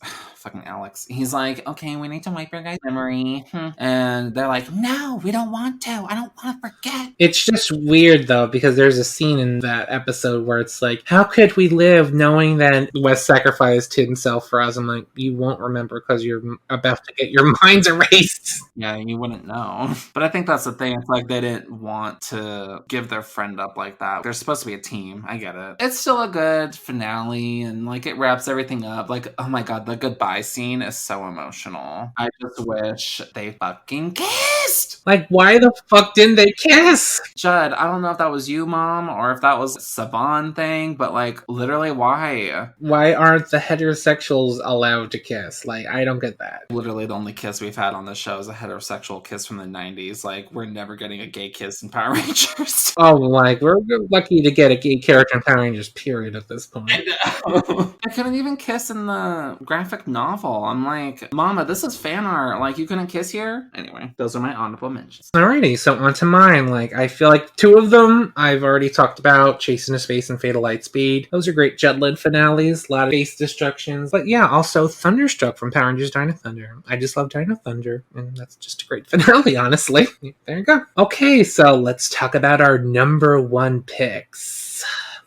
fucking Alex. He's like, okay, we need to wipe your guy's memory. And they're like, no, we don't want to. I don't want to forget. It's just weird, though, because there's a scene in that episode where it's like, how could we live knowing that Wes sacrificed himself for us? I'm like, you won't remember because you're about to get your minds erased. Yeah, you wouldn't know. But I think that's the thing. It's like they didn't want to give their friend up like that. They're supposed to be a team. I get it. It's still a good finale, and like it wraps everything up. Like, oh my god, the goodbye scene is so emotional. I just wish they fucking kissed. Like, why the fuck didn't they kiss? Judd, I don't know if that was you, Mom, or if that was a SABAN thing, but like, literally, why? Why aren't the heterosexuals allowed to kiss? Like, I don't get that. Literally, the only kiss we've had on the show is a heterosexual kiss from the 90s. Like, we're never getting a gay kiss in Power Rangers. Oh, like, we're lucky to get a gay character in Power Rangers, period, at this point. I couldn't even kiss in the graphic novel. I'm like, Mama, this is fan art. Like, you couldn't kiss here? Anyway, those are my honorable mentions. Alrighty, so on to mine. Like, I feel like two of them I've already talked about, Chase into Space and Fatal Lightspeed. Those are great jet-led finales, a lot of space destructions. But yeah, also Thunderstruck from Power Rangers Dino Thunder. I just love Dino Thunder, and that's just a great finale, honestly. There you go. Okay, so let's talk about our number one picks.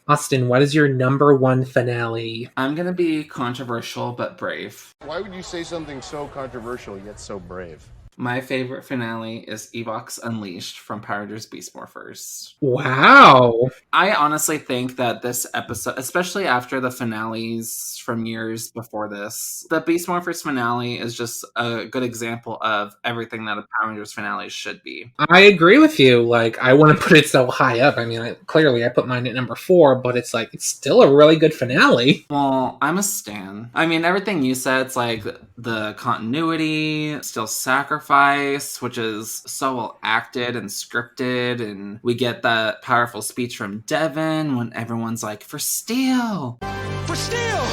Austin, what is your number one finale? I'm gonna be controversial but brave. Why would you say something so controversial yet so brave? My favorite finale is Evox Unleashed from Power Rangers Beast Morphers. Wow. I honestly think that this episode, especially after the finales from years before this, the Beast Morphers finale is just a good example of everything that a Power Rangers finale should be. I agree with you. Like, I wouldn't put it so high up. I mean, clearly I put mine at number 4, but it's like, it's still a really good finale. Well, I'm a stan. I mean, everything you said, it's like the continuity, still sacrifice, which is so well acted and scripted, and we get that powerful speech from Devin when everyone's like, for Steel! For Steel!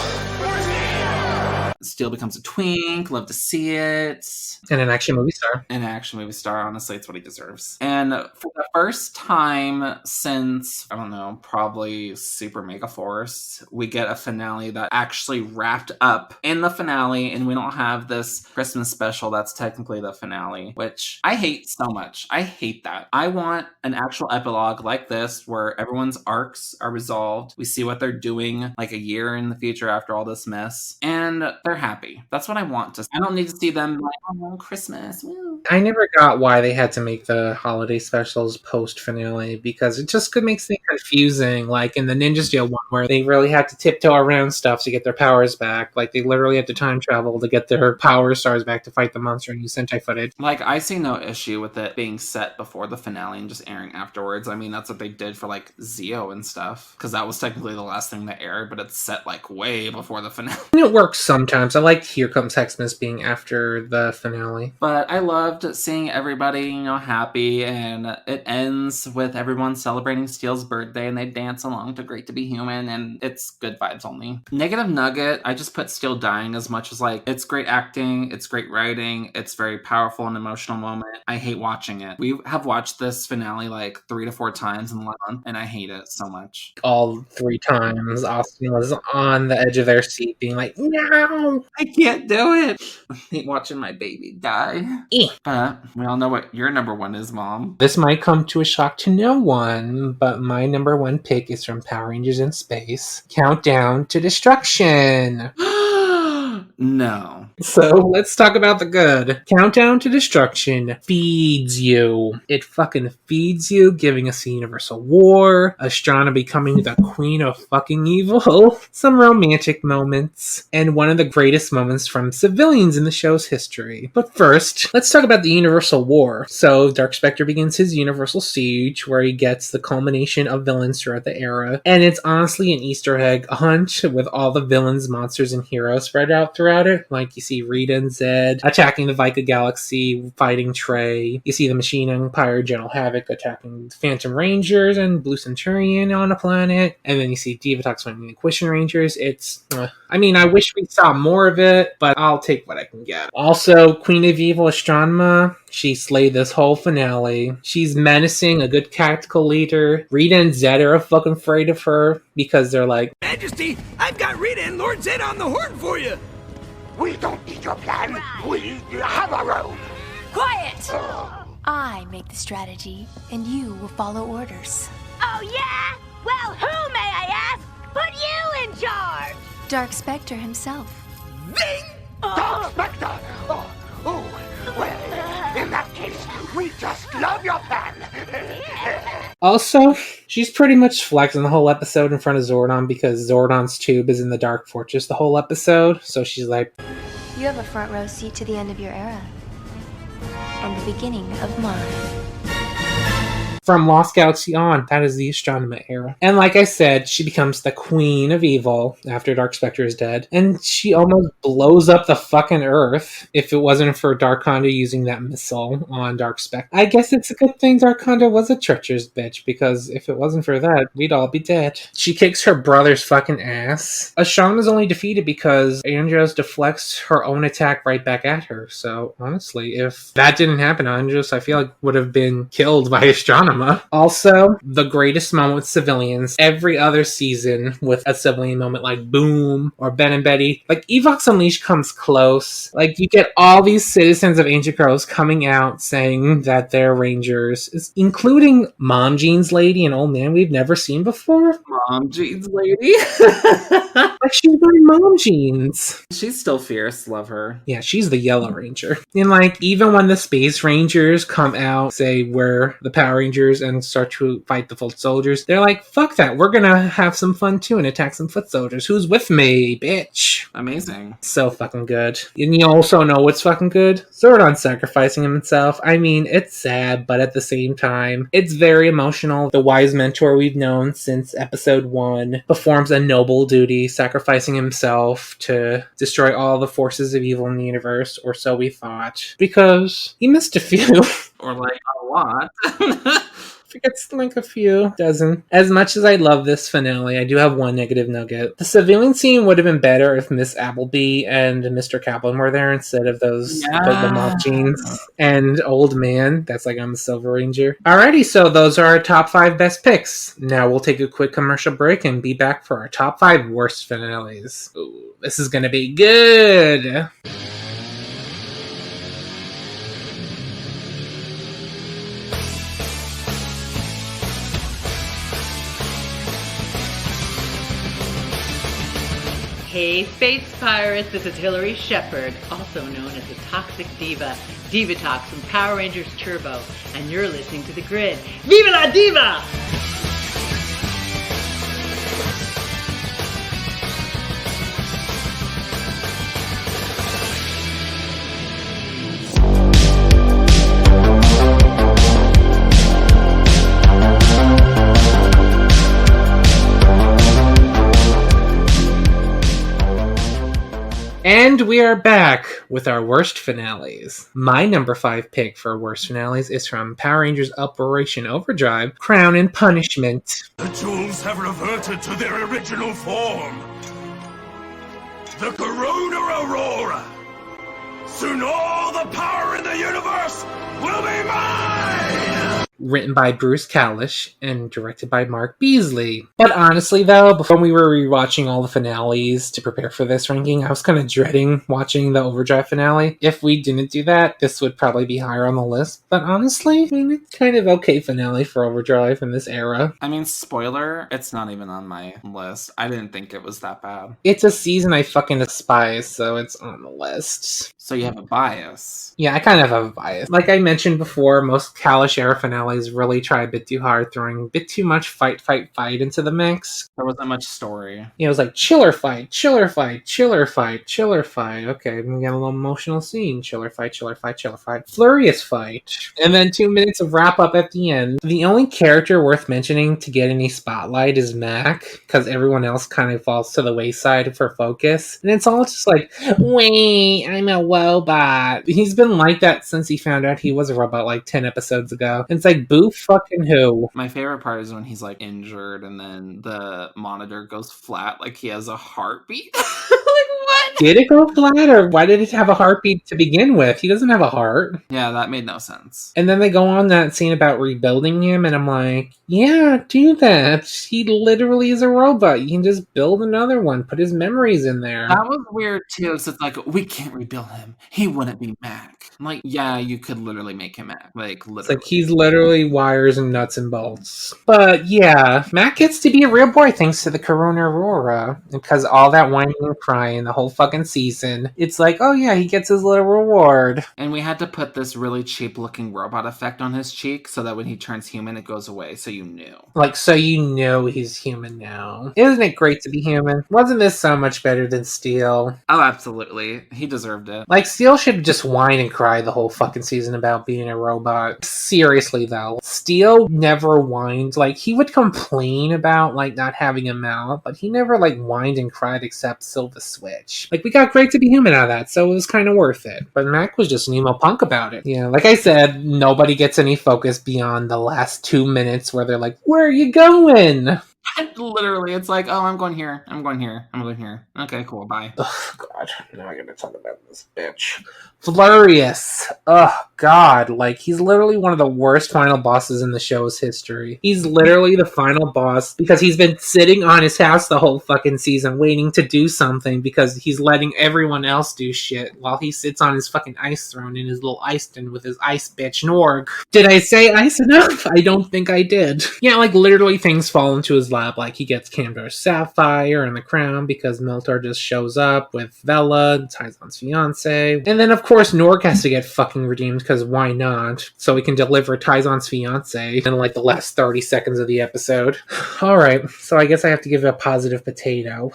Steel becomes a twink, love to see it. And an action movie star. An action movie star, honestly, it's what he deserves. And for the first time since, I don't know, probably Super Megaforce, we get a finale that actually wrapped up in the finale, and we don't have this Christmas special that's technically the finale, which I hate so much. I hate that. I want an actual epilogue like this where everyone's arcs are resolved. We see what they're doing like a year in the future after all this mess, and they're happy. That's what I want. I don't need to see them like, oh, Christmas. Woo. I never got why they had to make the holiday specials post-finale, because it just makes things confusing. Like in the Ninja Steel one, where they really had to tiptoe around stuff to get their powers back. Like they literally had to time travel to get their power stars back to fight the monster and use Sentai footage. Like, I see no issue with it being set before the finale and just airing afterwards. I mean, that's what they did for like Zeo and stuff, because that was technically the last thing that aired, but it's set like way before the finale. It works sometimes. I liked Here Comes Xmas being after the finale. But I loved seeing everybody, happy, and it ends with everyone celebrating Steel's birthday, and they dance along to Great to Be Human, and it's good vibes only. Negative Nugget, I just put Steel dying as much as like, it's great acting, it's great writing, it's very powerful and emotional moment. I hate watching it. We have watched this finale like 3 to 4 times in the last month, and I hate it so much. All 3 times, Austin was on the edge of their seat being like, no! I can't do it! I hate watching my baby die. But we all know what your number one is, Mom. This might come to a shock to no one, but my number one pick is from Power Rangers in Space. Countdown to Destruction! No. So let's talk about the good. Countdown to Destruction feeds you. It fucking feeds you, giving us the Universal War, Astrana becoming the queen of fucking evil, some romantic moments, and one of the greatest moments from civilians in the show's history. But first, let's talk about the Universal War. So Dark Spectre begins his Universal Siege, where he gets the culmination of villains throughout the era, and it's honestly an Easter egg hunt with all the villains, monsters, and heroes spread out throughout it. Like, you see Rita and Zed attacking the Vika Galaxy, fighting Trey. You see the Machine Empire, General Havoc attacking Phantom Rangers and Blue Centurion on a planet. And then you see Divatox fighting the Inquisition Rangers. It's, I mean, I wish we saw more of it, but I'll take what I can get. Also, Queen of Evil Astronema, she slayed this whole finale. She's menacing, a good tactical leader. Rita and Zed are fucking afraid of her because they're like, Majesty, I've got Rita and Lord Zed on the horn for you. We don't need your plan. We have our own. Quiet! I make the strategy, and you will follow orders. Oh, yeah? Well, who, may I ask, put you in charge? Dark Spectre himself. Zing! Dark Spectre! Well, in that case, we just love your plan. Also, she's pretty much flexing the whole episode in front of Zordon because Zordon's tube is in the Dark Fortress the whole episode. So she's like, you have a front row seat to the end of your era. And the beginning of mine. From Lost Galaxy on, that is the Astronomer era. And like I said, she becomes the queen of evil after Dark Spectre is dead. And she almost blows up the fucking Earth if it wasn't for Darkonda using that missile on Dark Spectre. I guess it's a good thing Darkonda was a treacherous bitch, because if it wasn't for that, we'd all be dead. She kicks her brother's fucking ass. Astronomer's only defeated because Andros deflects her own attack right back at her. So honestly, if that didn't happen, Andros, I feel like, would have been killed by Astronomer. Also, the greatest moment with civilians. Every other season with a civilian moment like Boom or Ben and Betty, like Evox Unleashed comes close. Like you get all these citizens of Ancient Crows coming out saying that they're rangers, including Mom Jean's lady, an old man we've never seen before. Mom Jean's lady? Like she's wearing Mom Jeans. She's still fierce. Love her. Yeah, she's the Yellow Ranger. And like, even when the Space Rangers come out, say we're the Power Rangers and start to fight the foot soldiers, they're like, fuck that, we're gonna have some fun too and attack some foot soldiers. Who's with me, bitch? Amazing. So fucking good. And you also know what's fucking good? Zordon sacrificing himself. I mean, it's sad, but at the same time, it's very emotional. The wise mentor we've known since episode 1 performs a noble duty, sacrificing himself to destroy all the forces of evil in the universe, or so we thought. Because he missed a few. Or like a lot. Forgets like a few dozen. As much as I love this finale, I do have one negative nugget. The civilian scene would have been better if Miss Appleby and Mr. Kaplan were there instead of those the Moth Jeans and Old Man. That's like I'm a Silver Ranger. Alrighty, so those are our top 5 best picks. Now we'll take a quick commercial break and be back for our top 5 worst finales. Ooh, this is gonna be good. Hey, Space Pirates, this is Hillary Shepard, also known as the Toxic Diva, Diva Talks from Power Rangers Turbo, and you're listening to The Grid. Viva la Diva! And we are back with our worst finales. My number 5 pick for worst finales is from Power Rangers Operation Overdrive, Crown and Punishment. The jewels have reverted to their original form. The Corona Aurora. Soon all the power in the universe will be mine! Written by Bruce Kalish and directed by Mark Beasley. But honestly though, before we were rewatching all the finales to prepare for this ranking, I was kind of dreading watching the Overdrive finale. If we didn't do that, this would probably be higher on the list. But honestly, I mean, it's kind of okay finale for Overdrive in this era. I mean, spoiler, it's not even on my list. I didn't think it was that bad. It's a season I fucking despise, so it's on the list. So you have a bias. Yeah, I kind of have a bias. Like I mentioned before, most Kalish era finales really try a bit too hard, throwing a bit too much fight into the mix. There wasn't much story. Yeah, it was like chiller fight, chiller fight, chiller fight, chiller fight. Okay, we got a little emotional scene. Chiller fight, chiller fight, chiller fight. Furious fight. And then 2 minutes of wrap up at the end. The only character worth mentioning to get any spotlight is Mac, because everyone else kind of falls to the wayside for focus. And it's all just like, wait, I'm a robot. He's been like that since he found out he was a robot like 10 episodes ago. And it's like, boo fucking who? My favorite part is when he's like injured and then the monitor goes flat like he has a heartbeat. What? Did it go flat, or why did it have a heartbeat to begin with? He doesn't have a heart. Yeah, that made no sense. And then they go on that scene about rebuilding him, and I'm like, yeah, do that. He literally is a robot. You can just build another one, put his memories in there. That was weird too. So it's like, we can't rebuild him. He wouldn't be Mac. I'm like, yeah, you could literally make him Mac. Like, literally. It's like he's literally wires and nuts and bolts. But yeah, Mac gets to be a real boy thanks to the Corona Aurora. Because all that whining and crying the whole fucking season, it's like, oh yeah, he gets his little reward. And we had to put this really cheap looking robot effect on his cheek so that when he turns human, it goes away. So you knew. Like, so you know he's human now. Isn't it great to be human? Wasn't this so much better than Steel? Oh, absolutely. He deserved it. Like, Steel should just whine and cry cry the whole fucking season about being a robot. Seriously though, Steel never whined. Like, he would complain about like not having a mouth, but he never like whined and cried except Silver Switch. Like, we got Great to Be Human out of that, so it was kind of worth it. But Mac was just an emo punk about it. Yeah, like I said, nobody gets any focus beyond the last 2 minutes where they're like, where are you going? Literally, it's like, oh, I'm going here. I'm going here. I'm going here. Okay, cool. Bye. Oh, God. Now I gotta talk about this bitch. Flurious. Oh, God. Like, he's literally one of the worst final bosses in the show's history. He's literally the final boss because he's been sitting on his house the whole fucking season waiting to do something because he's letting everyone else do shit while he sits on his fucking ice throne in his little ice den with his ice bitch Norg. Did I say ice enough? I don't think I did. Yeah, like, literally things fall into his lap. Like, he gets Camdor's Sapphire and the crown because Meltar just shows up with Vela, Tyzon's fiance. And then, of course, Norg has to get fucking redeemed because why not? So he can deliver Tyzon's fiance in like the last 30 seconds of the episode. Alright, so I guess I have to give it a positive potato.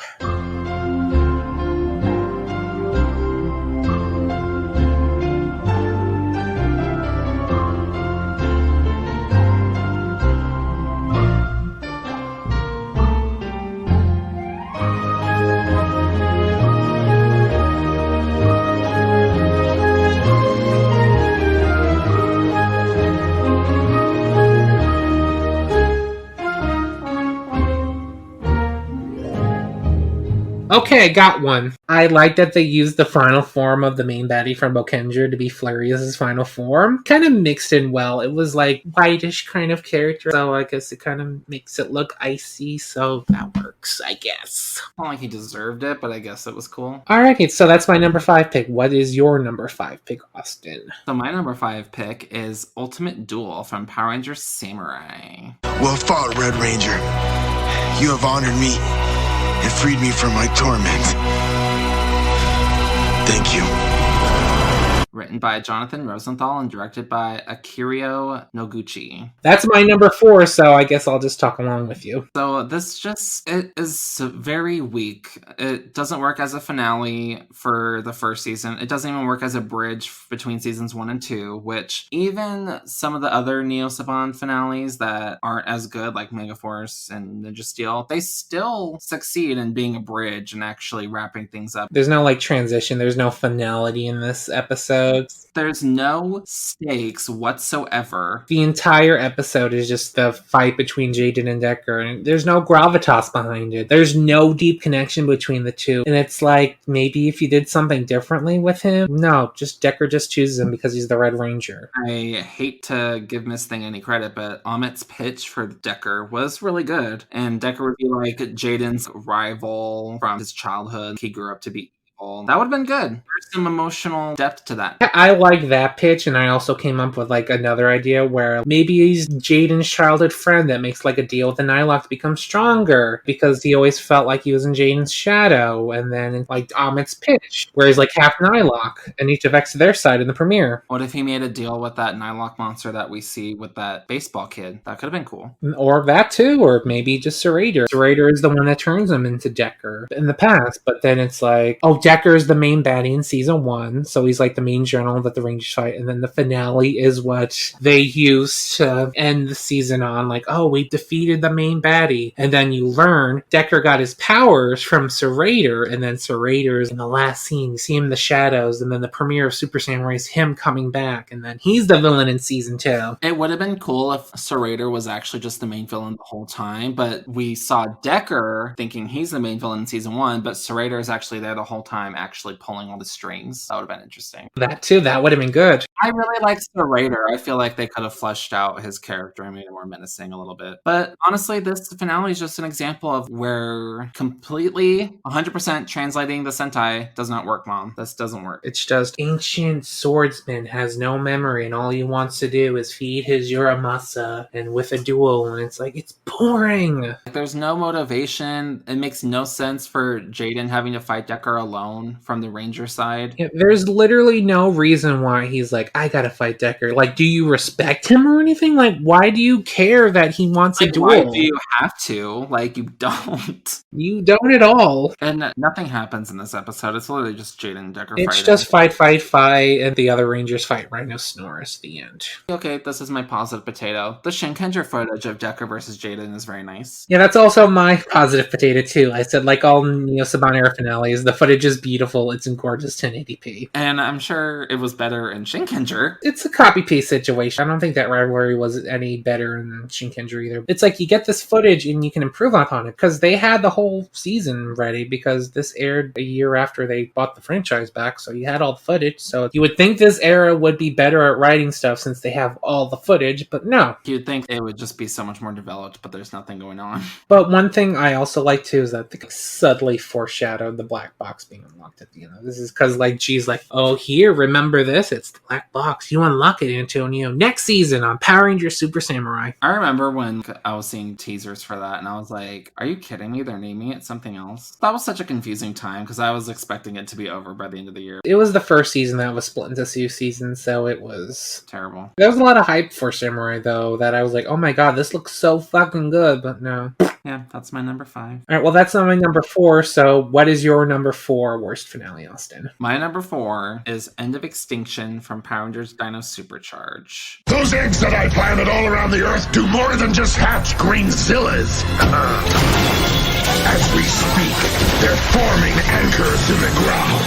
Okay, got one. I like that they used the final form of the main baddie from Bokenger to be Flarious's final form. Kind of mixed in well. It was like whitish kind of character, so I guess it kind of makes it look icy, so that works, I guess. Not like he deserved it, but I guess it was cool. Alright, so that's my number 5 pick. What is your number 5 pick, Austin? So my number 5 pick is Ultimate Duel from Power Rangers Samurai. Well fought, Red Ranger. You have honored me and freed me from my torment. Thank you. Written by Jonathan Rosenthal and directed by Akira Noguchi. That's my number 4, so I guess I'll just talk along with you. So this it is very weak. It doesn't work as a finale for the first season. It doesn't even work as a bridge between seasons 1 and 2, which even some of the other Neo Saban finales that aren't as good, like Megaforce and Ninja Steel, they still succeed in being a bridge and actually wrapping things up. There's no like transition, there's no finality in this episode. There's no stakes whatsoever. The entire episode is just the fight between Jaden and Decker, and there's no gravitas behind it. There's no deep connection between the two. And it's like, maybe if you did something differently with him, no, just Decker just chooses him because he's the Red Ranger. I hate to give Miss Thing any credit, but Amit's pitch for Decker was really good. And Decker would be like Jaden's rival from his childhood. He grew up to be evil. That would have been good. There's some emotional depth to that. I like that pitch, and I also came up with like another idea where maybe he's Jaden's childhood friend that makes like a deal with the Nylok to become stronger because he always felt like he was in Jaden's shadow. And then like Amit's pitch where he's like half Nylok and each of X to their side in the premiere. What if he made a deal with that Nylok monster that we see with that baseball kid? That could have been cool. Or that too, or maybe just Serrator. Serrator is the one that turns him into Decker in the past, but then it's like, oh, Decker is the main baddie in season 1, so he's like the main general that the Rangers fight, and then the finale is what they use to end the season on, like, oh, we defeated the main baddie, and then you learn Decker got his powers from Serrator, and then Serrator's in the last scene, you see him in the shadows, and then the premiere of Super Samurai is him coming back, and then he's the villain in season 2. It would have been cool if Serrator was actually just the main villain the whole time, but we saw Decker thinking he's the main villain in season 1, but Serrator is actually there the whole time, actually pulling all the strings. That would have been interesting. That too, that would have been good. I really like Serrator. I feel like they could have fleshed out his character and made it more menacing a little bit. But honestly, this finale is just an example of where completely 100% translating the Sentai does not work, Mom. This doesn't work. It's just ancient swordsman has no memory and all he wants to do is feed his Uramasa and with a duel, and it's like, it's boring. There's no motivation. It makes no sense for Jaden having to fight Decker alone from the Ranger side. Yeah, there's literally no reason why he's like, I gotta fight Decker. Like, do you respect him or anything? Like, why do you care that he wants a duel? Why do you have to? Like, you don't. You don't at all. And nothing happens in this episode. It's literally just Jaden and Decker It's fighting. just fight, and the other Rangers fight Rhinosaurus at the end. Okay, this is my positive potato. The Shinkenger footage of Decker versus Jaden is very nice. Yeah, that's also my positive potato too. I said, like all SABAN era finales, the footage is beautiful. It's in gorgeous 1080p. And I'm sure it was better in Shinkenger. It's a copy-paste situation. I don't think that rivalry was any better in Shinkenger either. It's like you get this footage and you can improve upon it, because they had the whole season ready, because this aired a year after they bought the franchise back, so you had all the footage. So you would think this era would be better at writing stuff since they have all the footage, but no. You'd think it would just be so much more developed, but there's nothing going on. But one thing I also like too is that they subtly foreshadowed the black box being unlocked at the end. This is because like G's like, oh, here, remember this? It's the black box. You unlock it, Antonio, next season on Power Rangers Super Samurai. I remember when I was seeing teasers for that, and I was like, are you kidding me? They're naming it something else? That was such a confusing time, because I was expecting it to be over by the end of the year. It was the first season that was split into 2 seasons, so it was terrible. There was a lot of hype for Samurai, though, that I was like, oh my god, this looks so fucking good, but no. Yeah, that's my number 5. Alright, well, that's not my number 4, so what is your number 4 worst finale, Austin? My number 4 is End of Extinction from Power Rangers Dino Supercharge. Those eggs that I planted all around the Earth do more than just hatch Greenzillas. As we speak, they're forming anchors in the ground.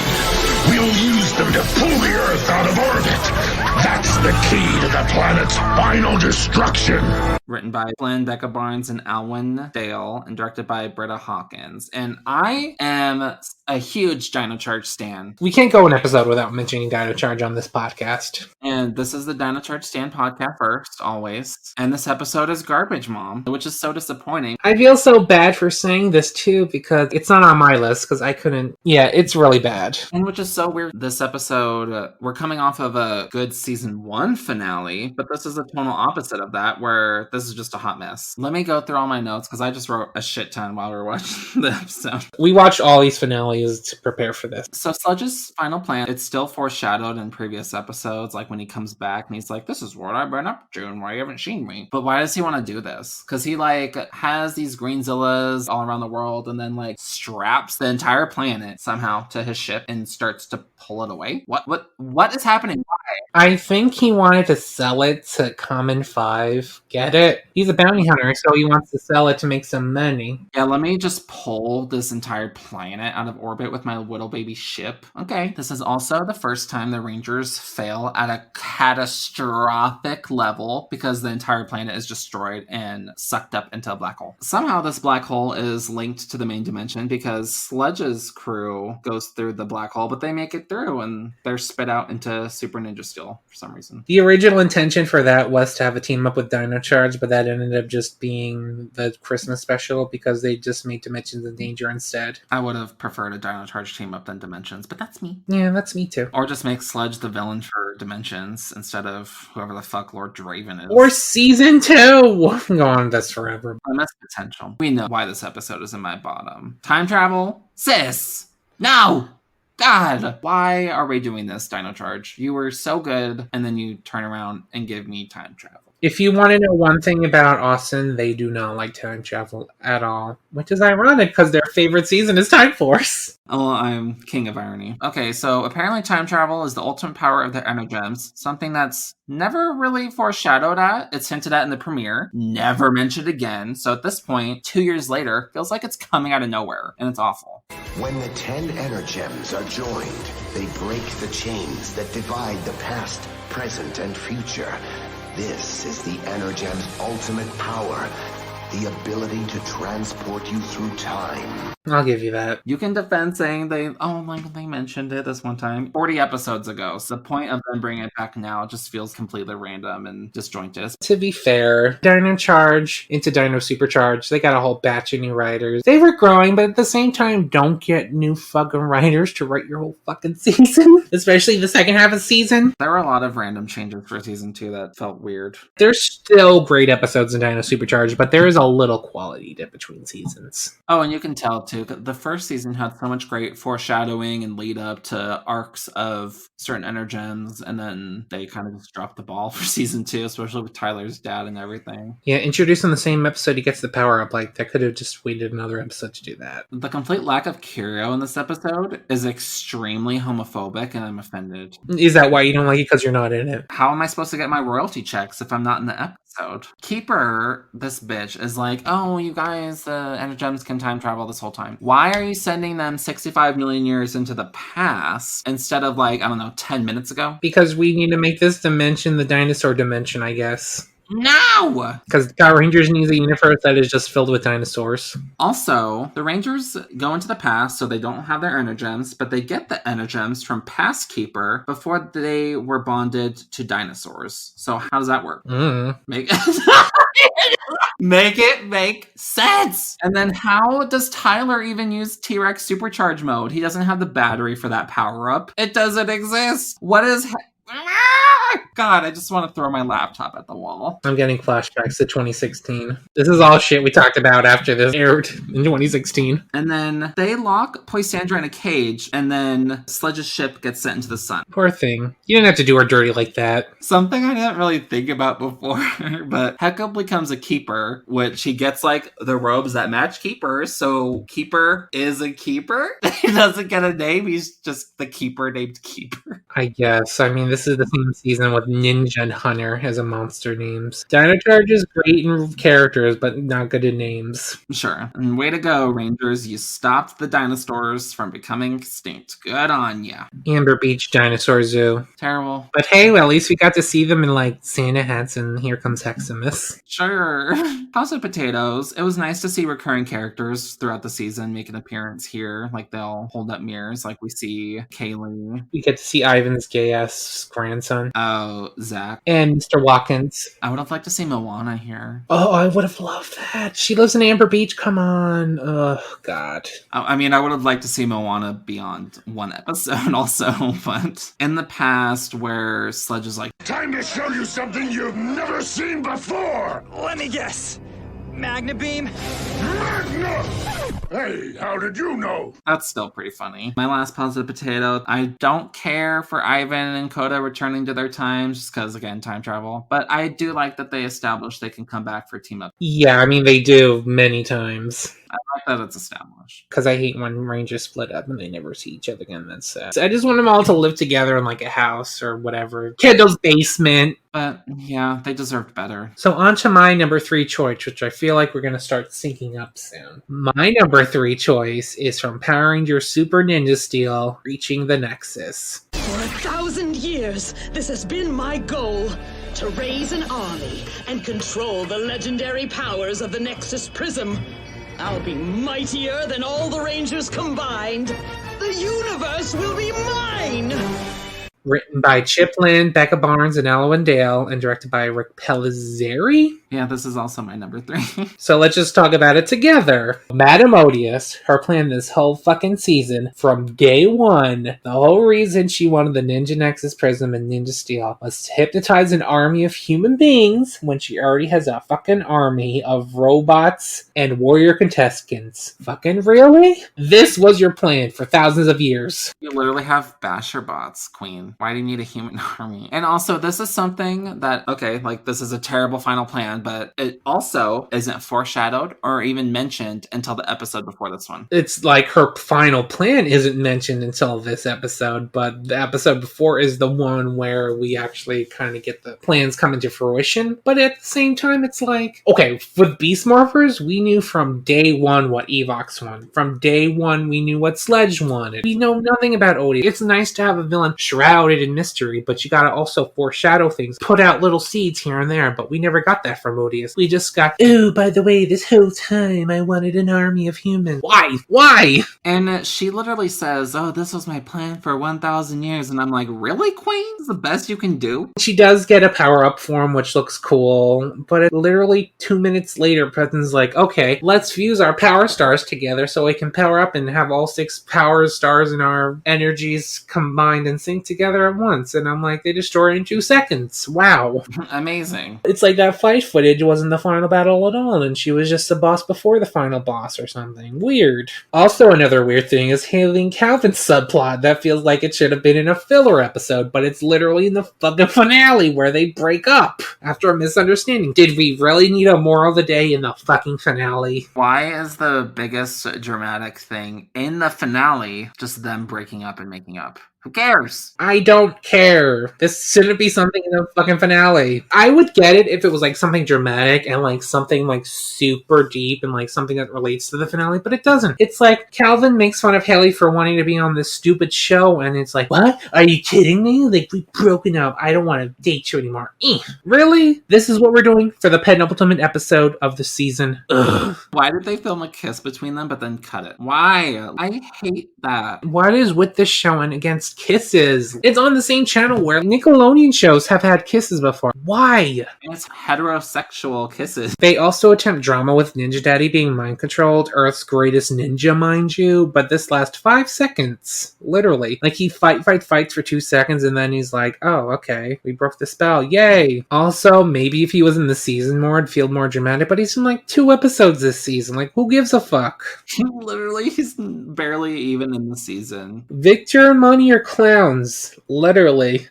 We'll use them to pull the Earth out of orbit. That's the key to the planet's final destruction. Written by Glenn Becca Barnes and Alwyn Dale, and directed by Britta Hawkins. And I am a huge Dino Charge stan. We can't go an episode without mentioning Dino Charge on this podcast. And this is the Dino Charge stan podcast first, always. And this episode is Garbage Mom, which is so disappointing. I feel so bad for saying this too, because it's not on my list, because I couldn't... Yeah, it's really bad. And which is so weird. This episode, we're coming off of a good season 1 finale, but this is a total opposite of that, where this is just a hot mess. Let me go through all my notes, because I just wrote a shit ton while we were watching the episode. We watched all these finales to prepare for this. So Sludge's final plan, it's still foreshadowed in previous episodes, like when he comes back and he's like, this is what I've been up to and why you haven't seen me. But why does he want to do this? Because he like has these Greenzillas all around the world and then like straps the entire planet somehow to his ship and starts to pull it away. What is happening? Why? I think he wanted to sell it to Common 5. Get it? He's a bounty hunter, so he wants to sell it to make some money. Yeah, let me just pull this entire planet out of orbit with my little baby ship. Okay. This is also the first time the Rangers fail at a catastrophic level because the entire planet is destroyed and sucked up into a black hole. Somehow this black hole is linked to the main dimension because Sludge's crew goes through the black hole, but they make it through and they're spit out into Super Ninja Steel for some reason. The original intention for that was to have a team up with Dino Charge, but that ended up just being the Christmas special because they just made Dimensions in Danger instead. I would have preferred a Dino Charge team up than Dimensions, but that's me. Yeah, that's me too. Or just make Sludge the villain for Dimensions instead of whoever the fuck Lord Draven is. Or season 2! Go on this forever. That's potential. We know why this episode is in my bottom. Time travel? Sis! No! God! Why are we doing this, Dino Charge? You were so good, and then you turn around and give me time travel. If you want to know one thing about Austin, they do not like time travel at all. Which is ironic, because their favorite season is Time Force. Oh, I'm king of irony. Okay, so apparently time travel is the ultimate power of the Energems, something that's never really foreshadowed at. It's hinted at in the premiere, never mentioned again. So at this point, 2 years later, feels like it's coming out of nowhere, and it's awful. When the 10 Energems are joined, they break the chains that divide the past, present, and future. This is the Energem's ultimate power, the ability to transport you through time. I'll give you that. You can defend saying they mentioned it this one time 40 episodes ago. So the point of them bringing it back now just feels completely random and disjointed. To be fair, Dino Charge into Dino Supercharge, they got a whole batch of new writers. They were growing, but at the same time, don't get new fucking writers to write your whole fucking season. Especially the second half of the season. There were a lot of random changes for season 2 that felt weird. There's still great episodes in Dino Supercharge, but there is a a little quality dip between seasons. Oh, and you can tell too, the first season had so much great foreshadowing and lead up to arcs of certain energems, and then they kind of just dropped the ball for season 2, especially with Tyler's dad and everything. Yeah, introduced in the same episode he gets the power up. Like, they could have just waited another episode to do that. The complete lack of curio in this episode is extremely homophobic, and I'm offended. Is that why you don't like it? Because you're not in it? How am I supposed to get my royalty checks if I'm not in the episode? Keeper, this bitch, is like, oh, you guys, the energems can time travel this whole time. Why are you sending them 65 million years into the past instead of, like, I don't know, 10 minutes ago? Because we need to make this dimension the dinosaur dimension, I guess. No! Because Power Rangers needs a universe that is just filled with dinosaurs. Also, the Rangers go into the past, so they don't have their energems, but they get the energems from past Keeper before they were bonded to dinosaurs. So how does that work? Make it make sense! And then how does Tyler even use T-Rex Supercharge mode? He doesn't have the battery for that power-up. It doesn't exist! What is... God, I just want to throw my laptop at the wall. I'm getting flashbacks to 2016. This is all shit we talked about after this aired in 2016. And then they lock Poisandra in a cage, and then Sledge's ship gets sent into the sun. Poor thing. You didn't have to do her dirty like that. Something I didn't really think about before, but Hecka becomes a keeper, which he gets, like, the robes that match Keeper, so Keeper is a keeper? He doesn't get a name, he's just the keeper named Keeper. I guess. I mean, this is the same season with Ninja and Hunter as a monster names. Dino Charge is great in characters, but not good in names. Sure. And way to go, Rangers. You stopped the dinosaurs from becoming extinct. Good on ya. Amber Beach Dinosaur Zoo. Terrible. But hey, well, at least we got to see them in, like, Santa hats and Here Comes Heximus. Sure. Tossed potatoes. It was nice to see recurring characters throughout the season make an appearance here. Like, they'll hold up mirrors, like we see Kaylee. We get to see Ivan's gay-ass grandson. Oh, Zach. And Mr. Watkins. I would have liked to see Moana here. Oh, I would have loved that. She lives in Amber Beach. Come on. Oh, God. I mean, I would have liked to see Moana beyond one episode also, but in the past where Sledge is like, time to show you something you've never seen before! Let me guess. Magna Beam? Magna! Hey, how did you know? That's still pretty funny. My last positive potato, I don't care for Ivan and Coda returning to their times, just because, again, time travel. But I do like that they established they can come back for team up. Yeah, I mean, they do many times. I like that it's established. Because I hate when Rangers split up and they never see each other again. That's sad. So I just want them all to live together in, like, a house or whatever. Kendall's basement. But, yeah, they deserved better. So on to my number 3 choice, which I feel like we're going to start syncing up soon. My number 3 choice is from Power Rangers Super Ninja Steel, Reaching the Nexus. For 1,000 years, this has been my goal. To raise an army and control the legendary powers of the Nexus Prism. I'll be mightier than all the Rangers combined. The universe will be mine! Written by Chip Lynn, Becca Barnes, and Ella Dale, and directed by Rick Pellizzeri. Yeah, this is also my number 3. So let's just talk about it together. Madame Odious, her plan this whole fucking season, from day one, the whole reason she wanted the Ninja Nexus Prism and Ninja Steel was to hypnotize an army of human beings when she already has a fucking army of robots and warrior contestants. Fucking really? This was your plan for thousands of years. You literally have basher bots, Queen. Why do you need a human army? And also, this is something that, okay, like, this is a terrible final plan, but it also isn't foreshadowed or even mentioned until the episode before this one. It's like her final plan isn't mentioned until this episode, but the episode before is the one where we actually kind of get the plans coming to fruition. But at the same time, it's like, okay, with Beast Morphers, we knew from day one what Evox wanted. From day one, we knew what Sledge wanted. We know nothing about Odie. It's nice to have a villain shrouded in mystery, but you gotta also foreshadow things, put out little seeds here and there, but we never got that from Odious. We just got, oh, by the way, this whole time I wanted an army of humans. Why? Why? And she literally says, oh, this was my plan for 1,000 years, and I'm like, really, Queen? This is the best you can do? She does get a power-up form, which looks cool, but it literally 2 minutes later, Preston's like, okay, let's fuse our power stars together so we can power up and have all 6 power stars and our energies combined and sync together. together at once. And I'm like, they destroy it in 2 seconds. Wow. Amazing. It's like that fight footage wasn't the final battle at all, and she was just the boss before the final boss or something. Weird. Also, another weird thing is Haley and Calvin's subplot. That feels like it should have been in a filler episode, but it's literally in the fucking finale where they break up after a misunderstanding. Did we really need a moral of the day in the fucking finale? Why is the biggest dramatic thing in the finale just them breaking up and making up? Who cares? I don't care. This shouldn't be something in the fucking finale. I would get it if it was like something dramatic and like something like super deep and like something that relates to the finale, but it doesn't. It's like Calvin makes fun of Haley for wanting to be on this stupid show, and it's like, what? Are you kidding me? Like, we've broken up. I don't want to date you anymore. Really? This is what we're doing for the penultimate episode of the season? Ugh. Why did they film a kiss between them but then cut it? Why? I hate that. What is with this show and against kisses? It's on the same channel where Nickelodeon shows have had kisses before. Why? It's heterosexual kisses. They also attempt drama with Ninja Daddy being mind controlled, Earth's greatest ninja, mind you, but this lasts 5 seconds. Literally. Like, he fights for 2 seconds and then he's like, oh, okay, we broke the spell. Yay! Also, maybe if he was in the season more, it'd feel more dramatic, but he's in like 2 episodes this season. Like, who gives a fuck? Literally, he's barely even in the season. Victor and Money are clowns. Literally.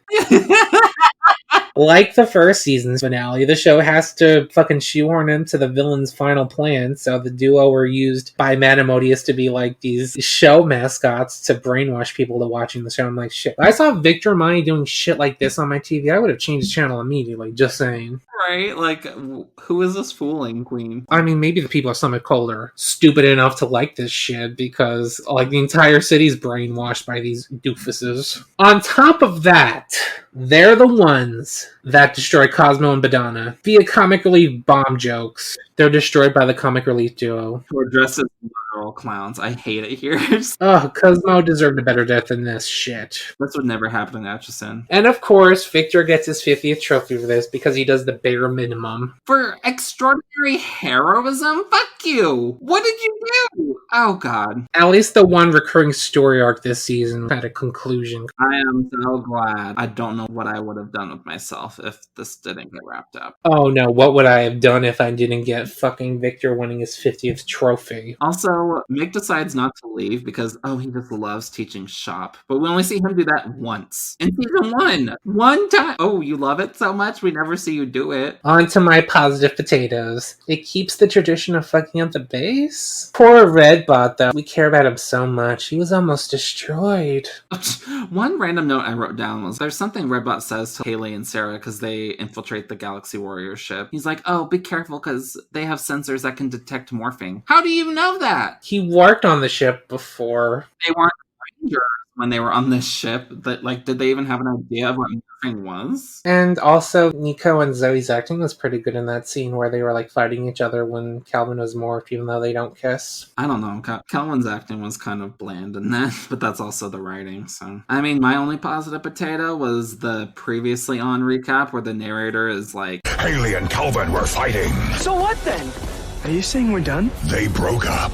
Like the first season's finale, the show has to fucking shoehorn into the villain's final plan, so the duo were used by Manamodius to be like these show mascots to brainwash people to watching the show. I'm like, shit. If I saw Victor and Money doing shit like this on my TV, I would have changed the channel immediately, just saying. Right? Like, who is this fooling, Queen? I mean, maybe the people of Summit Cold are stupid enough to like this shit because, like, the entire city's brainwashed by these doofuses. On top of that, they're the ones that destroy Cosmo and Badana via comic relief bomb jokes. They're destroyed by the comic relief duo. Who are dressed as literal clowns. I hate it here. Oh, Cosmo deserved a better death than this shit. This would never happen in Atchison. And of course, Victor gets his 50th trophy for this because he does the bare minimum. For extraordinary heroism? Fuck you! What did you do? Oh, God. At least the one recurring story arc this season had a conclusion. I am so glad. I don't know what I would have done with myself if this didn't get wrapped up. Oh no, what would I have done if I didn't get fucking Victor winning his 50th trophy? Also, Mick decides not to leave because, he just loves teaching shop. But we only see him do that once. In season 1. One time. Oh, you love it so much? We never see you do it. On to my positive potatoes. It keeps the tradition of fucking up the base. Poor Redbot, though. We care about him so much. He was almost destroyed. One random note I wrote down was, there's something Redbot says to Haley and Sarah because they infiltrate the Galaxy Warrior ship. He's like, oh, be careful because they have sensors that can detect morphing. How do you know that? He worked on the ship before. They weren't rangers when they were on this ship. That, like, did they even have an idea of what morphing was? And also, Nico and Zoe's acting was pretty good in that scene where they were like fighting each other when Calvin was morphed, even though they don't kiss. I don't know. Calvin's acting was kind of bland in that, but that's also the writing. So, I mean, my only positive potato was the previously on recap where the narrator is like, Haley and Calvin were fighting. So what then? Are you saying we're done? They broke up.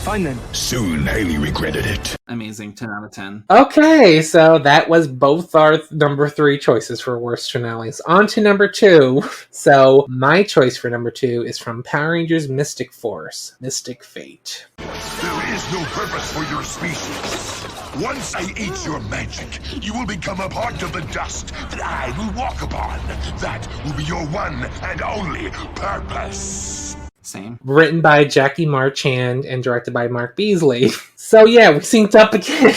Fine then. Soon, Haley regretted it. Amazing, 10 out of 10. Okay, so that was both our number 3 choices for worst finales. On to number 2. So, my choice for number 2 is from Power Rangers Mystic Force, Mystic Fate. There is no purpose for your species. Once I eat your magic, you will become a part of the dust that I will walk upon. That will be your one and only purpose. Same. Written by Jackie Marchand and directed by Mark Beasley. So yeah, we synced up again.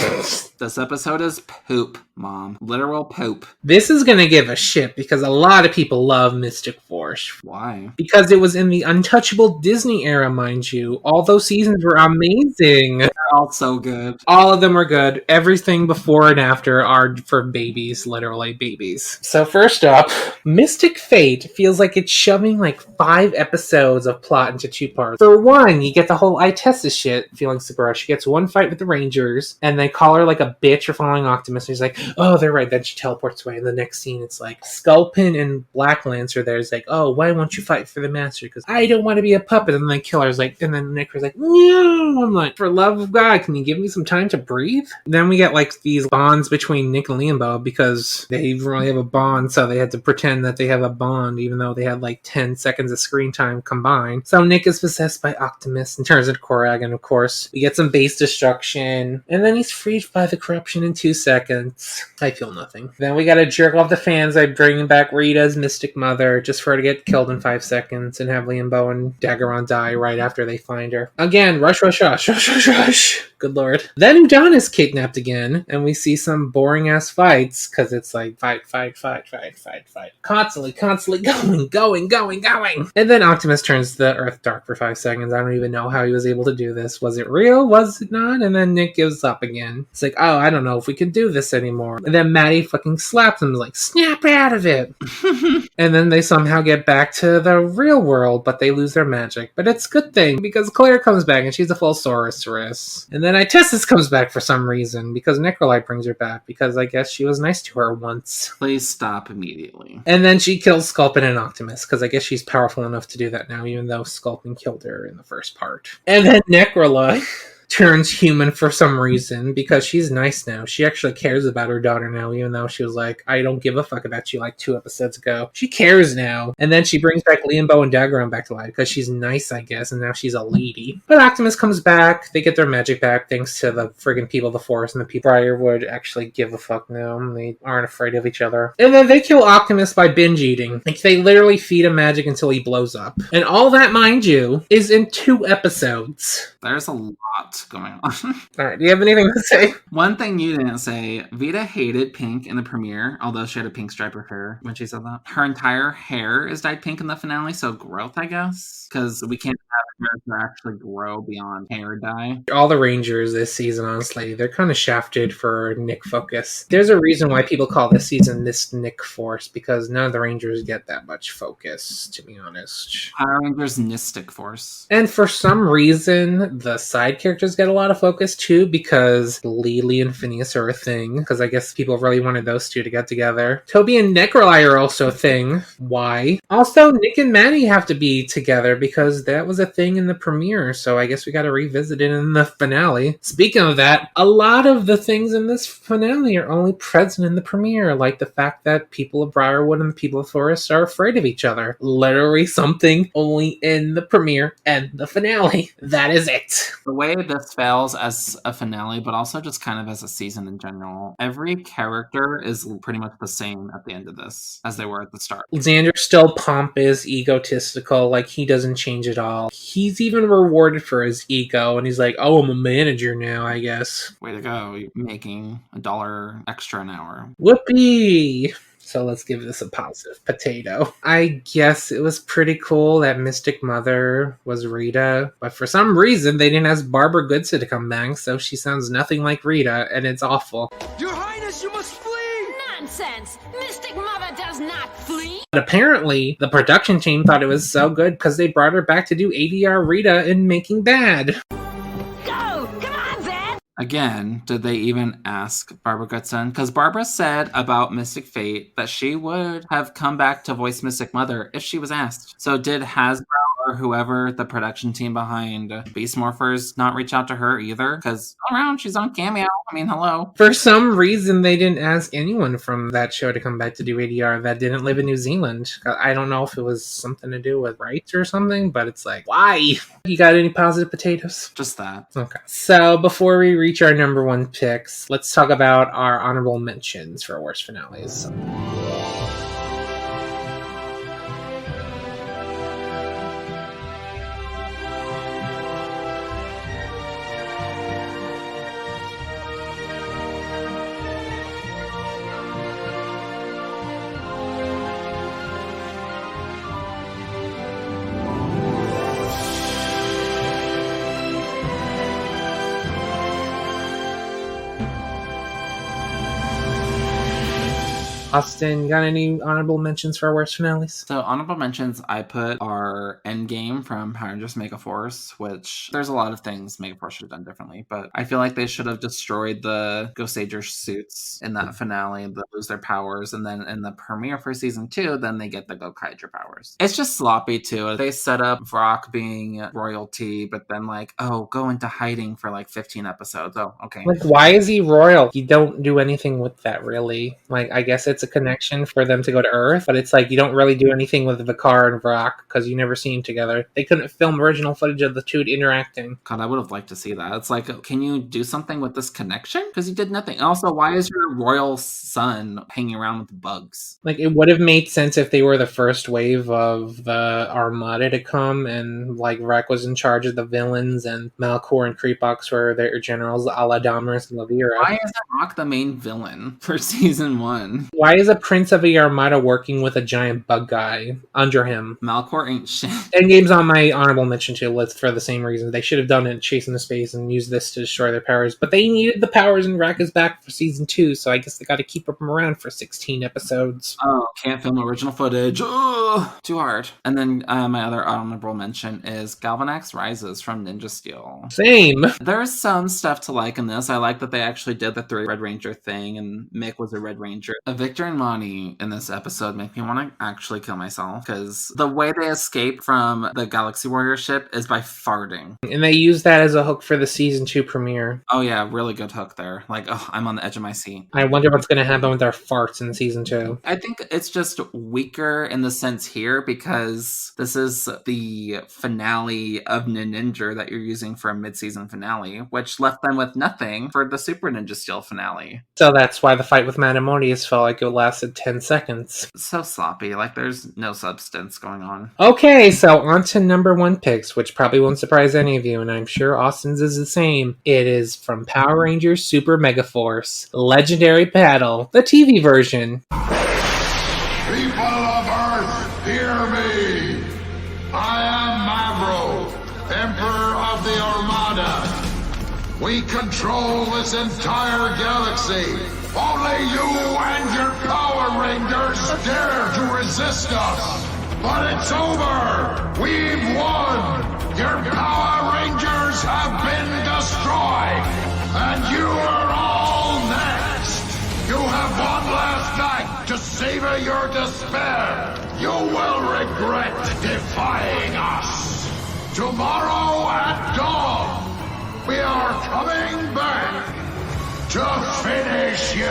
This episode is poop, Mom. Literal poop. This is gonna give a shit because a lot of people love Mystic Force. Why? Because it was in the untouchable Disney era, mind you. All those seasons were amazing. They're all so good. All of them are good. Everything before and after are for babies, literally babies. So first up, Mystic Fate feels like it's shoving like 5 episodes of plot into 2 parts. For one, you get the whole Itessa shit feeling super rushed. She gets one fight with the Rangers, and they call her like a bitch for following Optimus. And he's like, oh, they're right. Then she teleports away. And the next scene, it's like Sculpin and Black Lancer there is like, oh, why won't you fight for the Master? Because I don't want to be a puppet. And then they kill her. Like, and then Nick was like, no. I'm like, for love of God, can you give me some time to breathe? Then we get like these bonds between Nick and Liambo because they really have a bond, so they had to pretend that they have a bond, even though they had like 10 seconds of screen time combined. So Nick is possessed by Optimus and turns into Korag, and of course, we get some base destruction, and then he's freed by the corruption in 2 seconds. I feel nothing. Then we gotta jerk off the fans by bringing back Rita's Mystic Mother, just for her to get killed in 5 seconds, and have Liambo and Daggeron die right after they find her. Again, rush. Good lord. Then Udon is kidnapped again, and we see some boring-ass fights, because it's like fight. Constantly going. And then Optimus turns the Earth dark for 5 seconds. I don't even know how he was able to do this. Was it real? Was it not? And then Nick gives up again. It's like, oh, I don't know if we can do this anymore. And then Maddie fucking slaps him, like, snap out of it. And then they somehow get back to the real world, but they lose their magic. But it's a good thing, because Claire comes back, and she's a full sorceress. And then Itesis comes back for some reason, because Necrolite brings her back, because I guess she was nice to her once. Please stop immediately. And then she kills Sculpin and Optimus, because I guess she's powerful enough to do that now, even though Sculpin killed her in the first part. And then Necrolite turns human for some reason, because she's nice now. She actually cares about her daughter now, even though she was like, I don't give a fuck about you like 2 episodes ago. She cares now. And then she brings back Liambo and Daggeron back to life, because she's nice, I guess, and now she's a lady. But Optimus comes back. They get their magic back thanks to the friggin' people of the forest, and the people Briarwood actually give a fuck now. They aren't afraid of each other. And then they kill Optimus by binge eating. Like, they literally feed him magic until he blows up. And all that, mind you, is in 2 episodes. There's a lot going on. Alright, do you have anything to say? One thing you didn't say, Vita hated pink in the premiere, although she had a pink stripe of hair when she said that. Her entire hair is dyed pink in the finale, so growth, I guess. Because we can't have a character actually grow beyond hair dye. All the Rangers this season, honestly, they're kind of shafted for Nick focus. There's a reason why people call this season Miss Nick Force, because none of the Rangers get that much focus, to be honest. Power Rangers Mystic Force. And for some reason, the side characters get a lot of focus too, because Lily and Phineas are a thing, because I guess people really wanted those two to get together. Toby and Necroli are also a thing. Why? Also, Nick and Maddie have to be together, because that was a thing in the premiere, so I guess we gotta revisit it in the finale. Speaking of that, a lot of the things in this finale are only present in the premiere, like the fact that people of Briarwood and the people of Forest are afraid of each other. Literally something only in the premiere and the finale. That is it. The way this fails as a finale, but also just kind of as a season in general, every character is pretty much the same at the end of this as they were at the start. Xander's still pompous, egotistical, like he doesn't change at all. He's even rewarded for his ego, and he's like, oh, I'm a manager now, I guess. Way to go, you're making $1 extra an hour. Whoopee! So let's give this a positive potato. I guess it was pretty cool that Mystic Mother was Rita, but for some reason they didn't ask Barbara Goodson to come back, so she sounds nothing like Rita, and it's awful. Your Highness, you must flee! Nonsense! Mystic Mother does not flee! But apparently, the production team thought it was so good because they brought her back to do ADR Rita in Making Bad. Again, did they even ask Barbara Goodson? Because Barbara said about Mystic Fate that she would have come back to voice Mystic Mother if she was asked. So did Hasbro or whoever, the production team behind Beast Morphers, not reach out to her either? Because all around, she's on Cameo. I mean, hello. For some reason, they didn't ask anyone from that show to come back to do ADR that didn't live in New Zealand. I don't know if it was something to do with rights or something, but it's like, why? You got any positive potatoes? Just that. Okay. So before we reach our number 1 picks, let's talk about our honorable mentions for worst finales. Austin, got any honorable mentions for our worst finales? So honorable mentions I put are Endgame from Power Rangers Megaforce, which there's a lot of things Megaforce should have done differently, but I feel like they should have destroyed the Ghost Ager suits in that finale, they lose their powers, and then in the premiere for season 2, then they get the Gokaiger powers. It's just sloppy too. They set up Vrock being royalty, but then like, oh, go into hiding for like 15 episodes. Oh, okay. Like, why is he royal? You don't do anything with that, really. Like, I guess it's a connection for them to go to Earth, but it's like you don't really do anything with Vakar and Vrock because you never see them together. They couldn't film original footage of the two interacting. God, I would have liked to see that. It's like, can you do something with this connection? Because you did nothing. And also, why is your royal son hanging around with bugs? Like, it would have made sense if they were the first wave of the Armada to come, and like Wreck was in charge of the villains, and Malcor and Creepox were their generals, a la Damarus and Lavira. Why isn't Rock the main villain for season 1? Why is a prince of the Armada working with a giant bug guy under him? Malcor ain't shit. Endgame's on my honorable mention too list for the same reason. They should have done it Chase into Space and used this to destroy their powers, but they needed the powers, and Wreck is back for season 2, so I guess they got to keep them around for 16 episodes. Oh, can't film original footage. Ugh, too hard. And then my other honorable mention is Galvanax Rises from Ninja Steel. Same. There's some stuff to like in this. I like that they actually did the 3 Red Ranger thing, and Mick was a Red Ranger. Victor and Monty in this episode make me want to actually kill myself, because the way they escape from the Galaxy Warrior ship is by farting. And they use that as a hook for the season 2 premiere. Oh yeah, really good hook there. Like, oh, I'm on the edge of my seat. I wonder what's going to happen with our farts in season 2. I think it's just weaker in the sense here because this is the finale of Ninja that you're using for a mid-season finale, which left them with nothing for the Super Ninja Steel finale. So that's why the fight with Madamonius felt like it lasted 10 seconds. So sloppy, like there's no substance going on. Okay, so on to number 1 picks, which probably won't surprise any of you, and I'm sure Austin's is the same. It is from Power Rangers Super Megaforce, Legendary Battle, the TV version. People of Earth, hear me! I am Mavro, Emperor of the Armada. We control this entire galaxy. Only you and your Power Rangers dare to resist us. But it's over! We've won! Your Power Rangers have been destroyed! And you are all next! You have one last night to savor your despair! You will regret defying us! Tomorrow at dawn, we are coming back to finish you!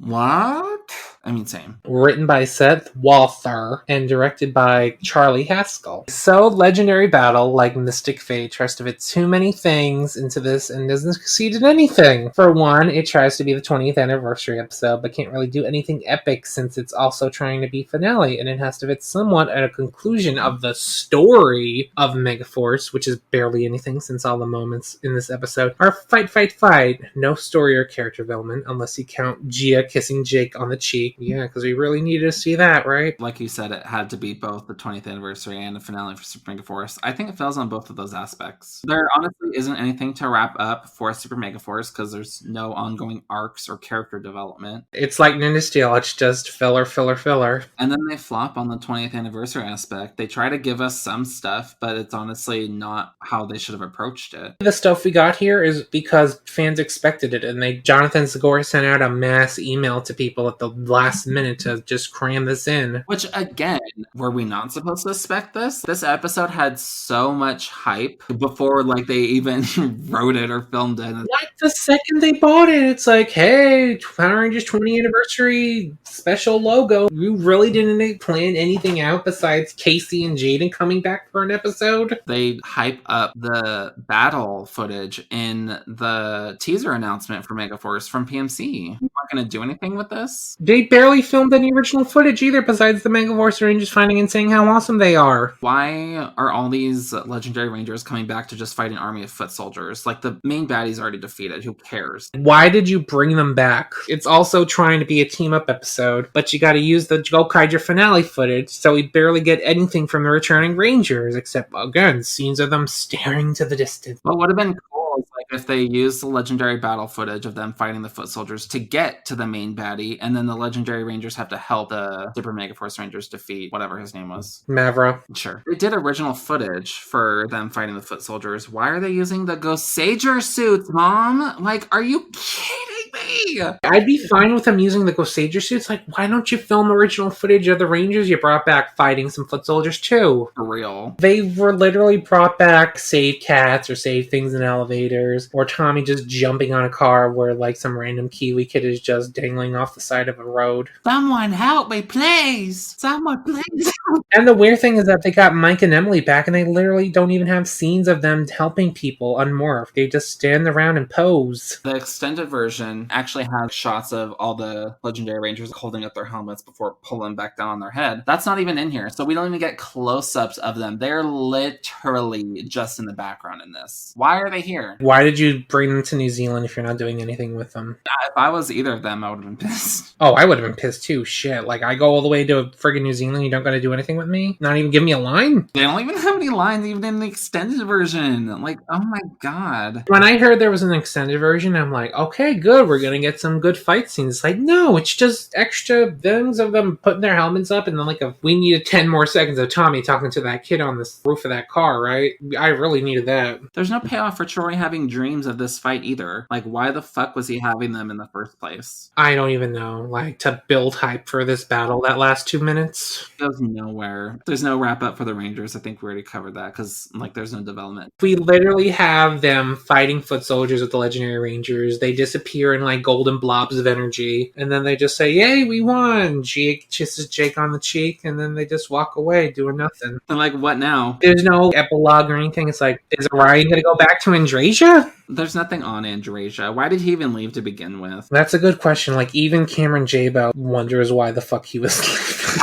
What? I mean, same. Written by Seth Walther and directed by Charlie Haskell. So, Legendary Battle, like Mystic Fate, tries to fit too many things into this and doesn't succeed in anything. For one, it tries to be the 20th anniversary episode, but can't really do anything epic since it's also trying to be finale, and it has to fit somewhat at a conclusion of the story of Megaforce, which is barely anything since all the moments in this episode are fight, fight, fight. No story or character development, unless you count Gia kissing Jake on the cheek. Yeah, because we really needed to see that, right? Like you said, it had to be both the 20th anniversary and the finale for Super Megaforce. I think it fails on both of those aspects. There honestly isn't anything to wrap up for Super Megaforce because there's no ongoing arcs or character development. It's like Ninja Steel, it's just filler, filler, filler. And then they flop on the 20th anniversary aspect. They try to give us some stuff, but it's honestly not how they should have approached it. The stuff we got here is because fans expected it, and Jonathan Zagor sent out a mass email to people at the last minute to just cram this in. Which, again, were we not supposed to expect this? This episode had so much hype before, like, they even wrote it or filmed it. Like, the second they bought it, it's like, hey, Power Rangers 20th anniversary special logo. You really didn't plan anything out besides Casey and Jaden coming back for an episode? They hype up the battle footage in the teaser announcement for Megaforce from PMC. You aren't going to do anything with this? They barely filmed any original footage either besides the Megaforce Rangers finding and saying how awesome they are. Why are all these legendary Rangers coming back to just fight an army of foot soldiers? Like, the main baddie's already defeated. Who cares? Why did you bring them back? It's also trying to be a team-up episode, but you gotta use the Gokaiger finale footage, so we barely get anything from the returning Rangers, except, again, scenes of them staring to the distance. What would have been cool is like if they use the legendary battle footage of them fighting the foot soldiers to get to the main baddie, and then the legendary rangers have to help the Super Megaforce Rangers defeat whatever his name was. Mavra. Sure. They did original footage for them fighting the foot soldiers. Why are they using the Ghost Sager suits, Mom? Like, are you kidding me? I'd be fine with them using the Ghost Sager suits. Like, why don't you film original footage of the Rangers you brought back fighting some foot soldiers too? For real. They were literally brought back save cats or save things in elevators, or Tommy just jumping on a car where like some random Kiwi kid is just dangling off the side of a road. Someone help me, please! Someone please! And the weird thing is that they got Mike and Emily back and they literally don't even have scenes of them helping people unmorph. They just stand around and pose. The extended version actually has shots of all the legendary rangers holding up their helmets before pulling back down on their head. That's not even in here, so we don't even get close-ups of them. They're literally just in the background in this. Why are they here? Why did you bring them to New Zealand if you're not doing anything with them? If I was either of them, I would have been pissed. Oh, I would have been pissed too. Shit. Like, I go all the way to friggin' New Zealand, you don't gotta do anything with me? Not even give me a line? They don't even have any lines even in the extended version. Like, oh my god. When I heard there was an extended version, I'm like, okay, good, we're gonna get some good fight scenes. It's like, no, it's just extra things of them putting their helmets up, and then like, if we needed 10 more seconds of Tommy talking to that kid on the roof of that car, right? I really needed that. There's no payoff for Troy having dreams of this fight either. Like, why the fuck was he having them in the first place? I don't even know. Like, to build hype for this battle that last 2 minutes. It goes nowhere. There's no wrap up for the Rangers. I think we already covered that because, like, there's no development. We literally have them fighting foot soldiers with the Legendary Rangers. They disappear in, like, golden blobs of energy. And then they just say, yay, we won! Jake kisses Jake on the cheek, and then they just walk away doing nothing. And, like, what now? There's no epilogue or anything. It's like, is Orion going to go back to Andrasia? There's nothing on Andrasia. Why did he even leave to begin with? That's a good question. Like, even Cameron J-Bell wonders why the fuck he was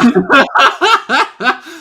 leaving.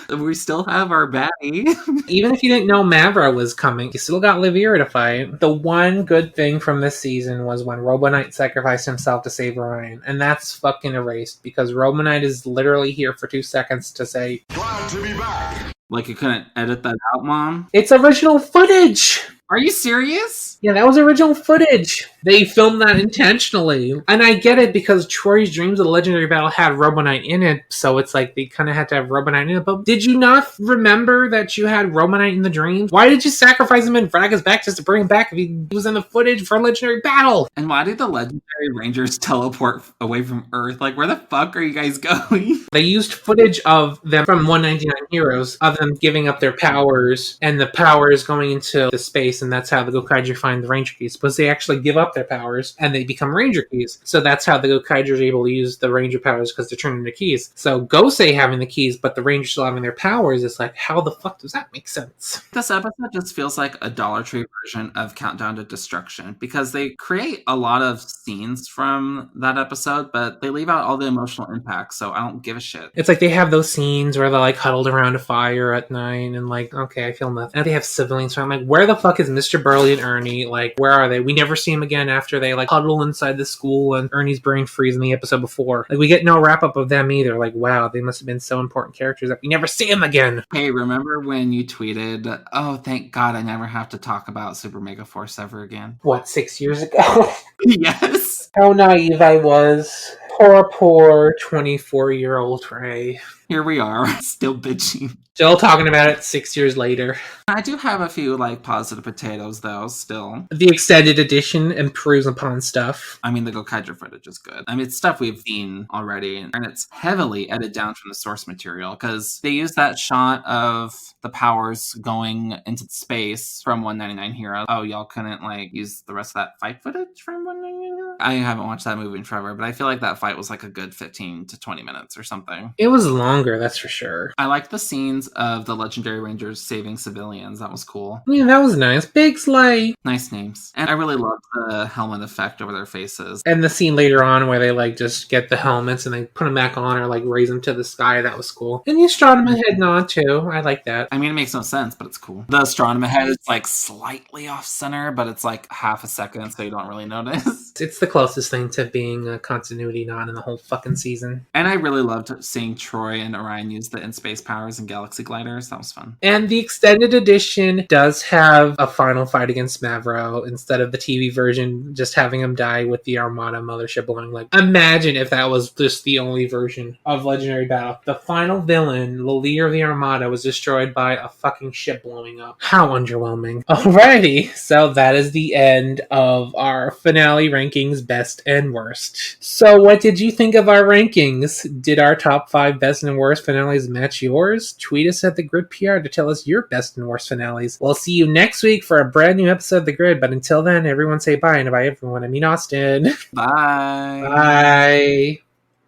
We still have our baddie. Even if you didn't know Mavra was coming, you still got Livira to fight. The one good thing from this season was when Robo Knight sacrificed himself to save Orion. And that's fucking erased because Robo Knight is literally here for 2 seconds to say, glad to be back. Like, you couldn't edit that out, Mom? It's original footage! Are you serious? Yeah, that was original footage. They filmed that intentionally. And I get it because Troy's Dreams of the Legendary Battle had Robo Knight in it, so it's like they kind of had to have Robo Knight in it. But did you not remember that you had Robo Knight in the dreams? Why did you sacrifice him and Vraga's back just to bring him back if he was in the footage for Legendary Battle? And why did the Legendary Rangers teleport away from Earth? Like, where the fuck are you guys going? They used footage of them from 199 Heroes, of them giving up their powers, and the powers going into the space, and that's how the Gokaiger find the Ranger Keys. Because they actually give up their powers, and they become Ranger Keys. So that's how the Gokaiger is able to use the Ranger powers, because they're turned into keys. So Gosei having the keys, but the Rangers still having their powers, it's like, how the fuck does that make sense? This episode just feels like a Dollar Tree version of Countdown to Destruction, because they create a lot of scenes from that episode, but they leave out all the emotional impact, so I don't give a shit. It's like they have those scenes where they're like huddled around a fire at night, and like, okay, I feel nothing. And they have siblings, so I'm like, where the fuck is Mr. Burley and Ernie? Like, where are they? We never see them again after they like huddle inside the school and Ernie's brain freeze in the episode before. Like, we get no wrap up of them either. Like, wow, they must have been so important characters that we never see them again. Hey, remember when you tweeted, oh, thank God I never have to talk about Super Megaforce ever again? What, 6 years ago? Yes. How naive I was. Poor 24-year-old Ray. Here we are, still bitching. Still talking about it 6 years later. I do have a few, like, positive potatoes, though, still. The extended edition improves upon stuff. I mean, the Gokaiger footage is good. I mean, it's stuff we've seen already, and it's heavily edited down from the source material, because they use that shot of the powers going into space from 199 Heroes. Oh, y'all couldn't, like, use the rest of that fight footage from 199 Heroes? I haven't watched that movie in forever, but I feel like that fight was, like, a good 15 to 20 minutes or something. It was longer, that's for sure. I liked the scenes of the Legendary Rangers saving civilians. That was cool. Yeah, that was nice. Big Slay. Nice names. And I really loved the helmet effect over their faces. And the scene later on where they, like, just get the helmets and they put them back on or, like, raise them to the sky. That was cool. And the astronomer head nod, too. I like that. I mean, it makes no sense, but it's cool. The astronomer head is, like, slightly off-center, but it's, like, half a second, so you don't really notice. It's the closest thing to being a continuity knot in the whole fucking season. And I really loved seeing Troy and Orion use the in-space powers and galaxy gliders. That was fun. And the extended edition does have a final fight against Mavro instead of the TV version just having him die with the Armada mothership blowing. Like, imagine if that was just the only version of Legendary Battle. The final villain, the leader of the Armada, was destroyed by a fucking ship blowing up. How underwhelming. Alrighty, so that is the end of our finale rankings, best and worst. So what did you think of our rankings? Did our top 5 best and worst finales match yours? Tweet us at The Grid PR to tell us your best and worst finales. We'll see you next week for a brand new episode of The Grid, but until then, everyone say bye, and by everyone, I mean Austin. Bye. Bye.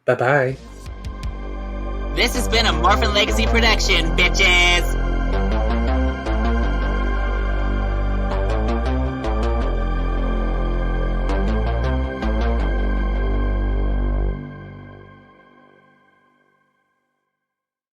Bye-bye. This has been a Morphin Legacy production, bitches!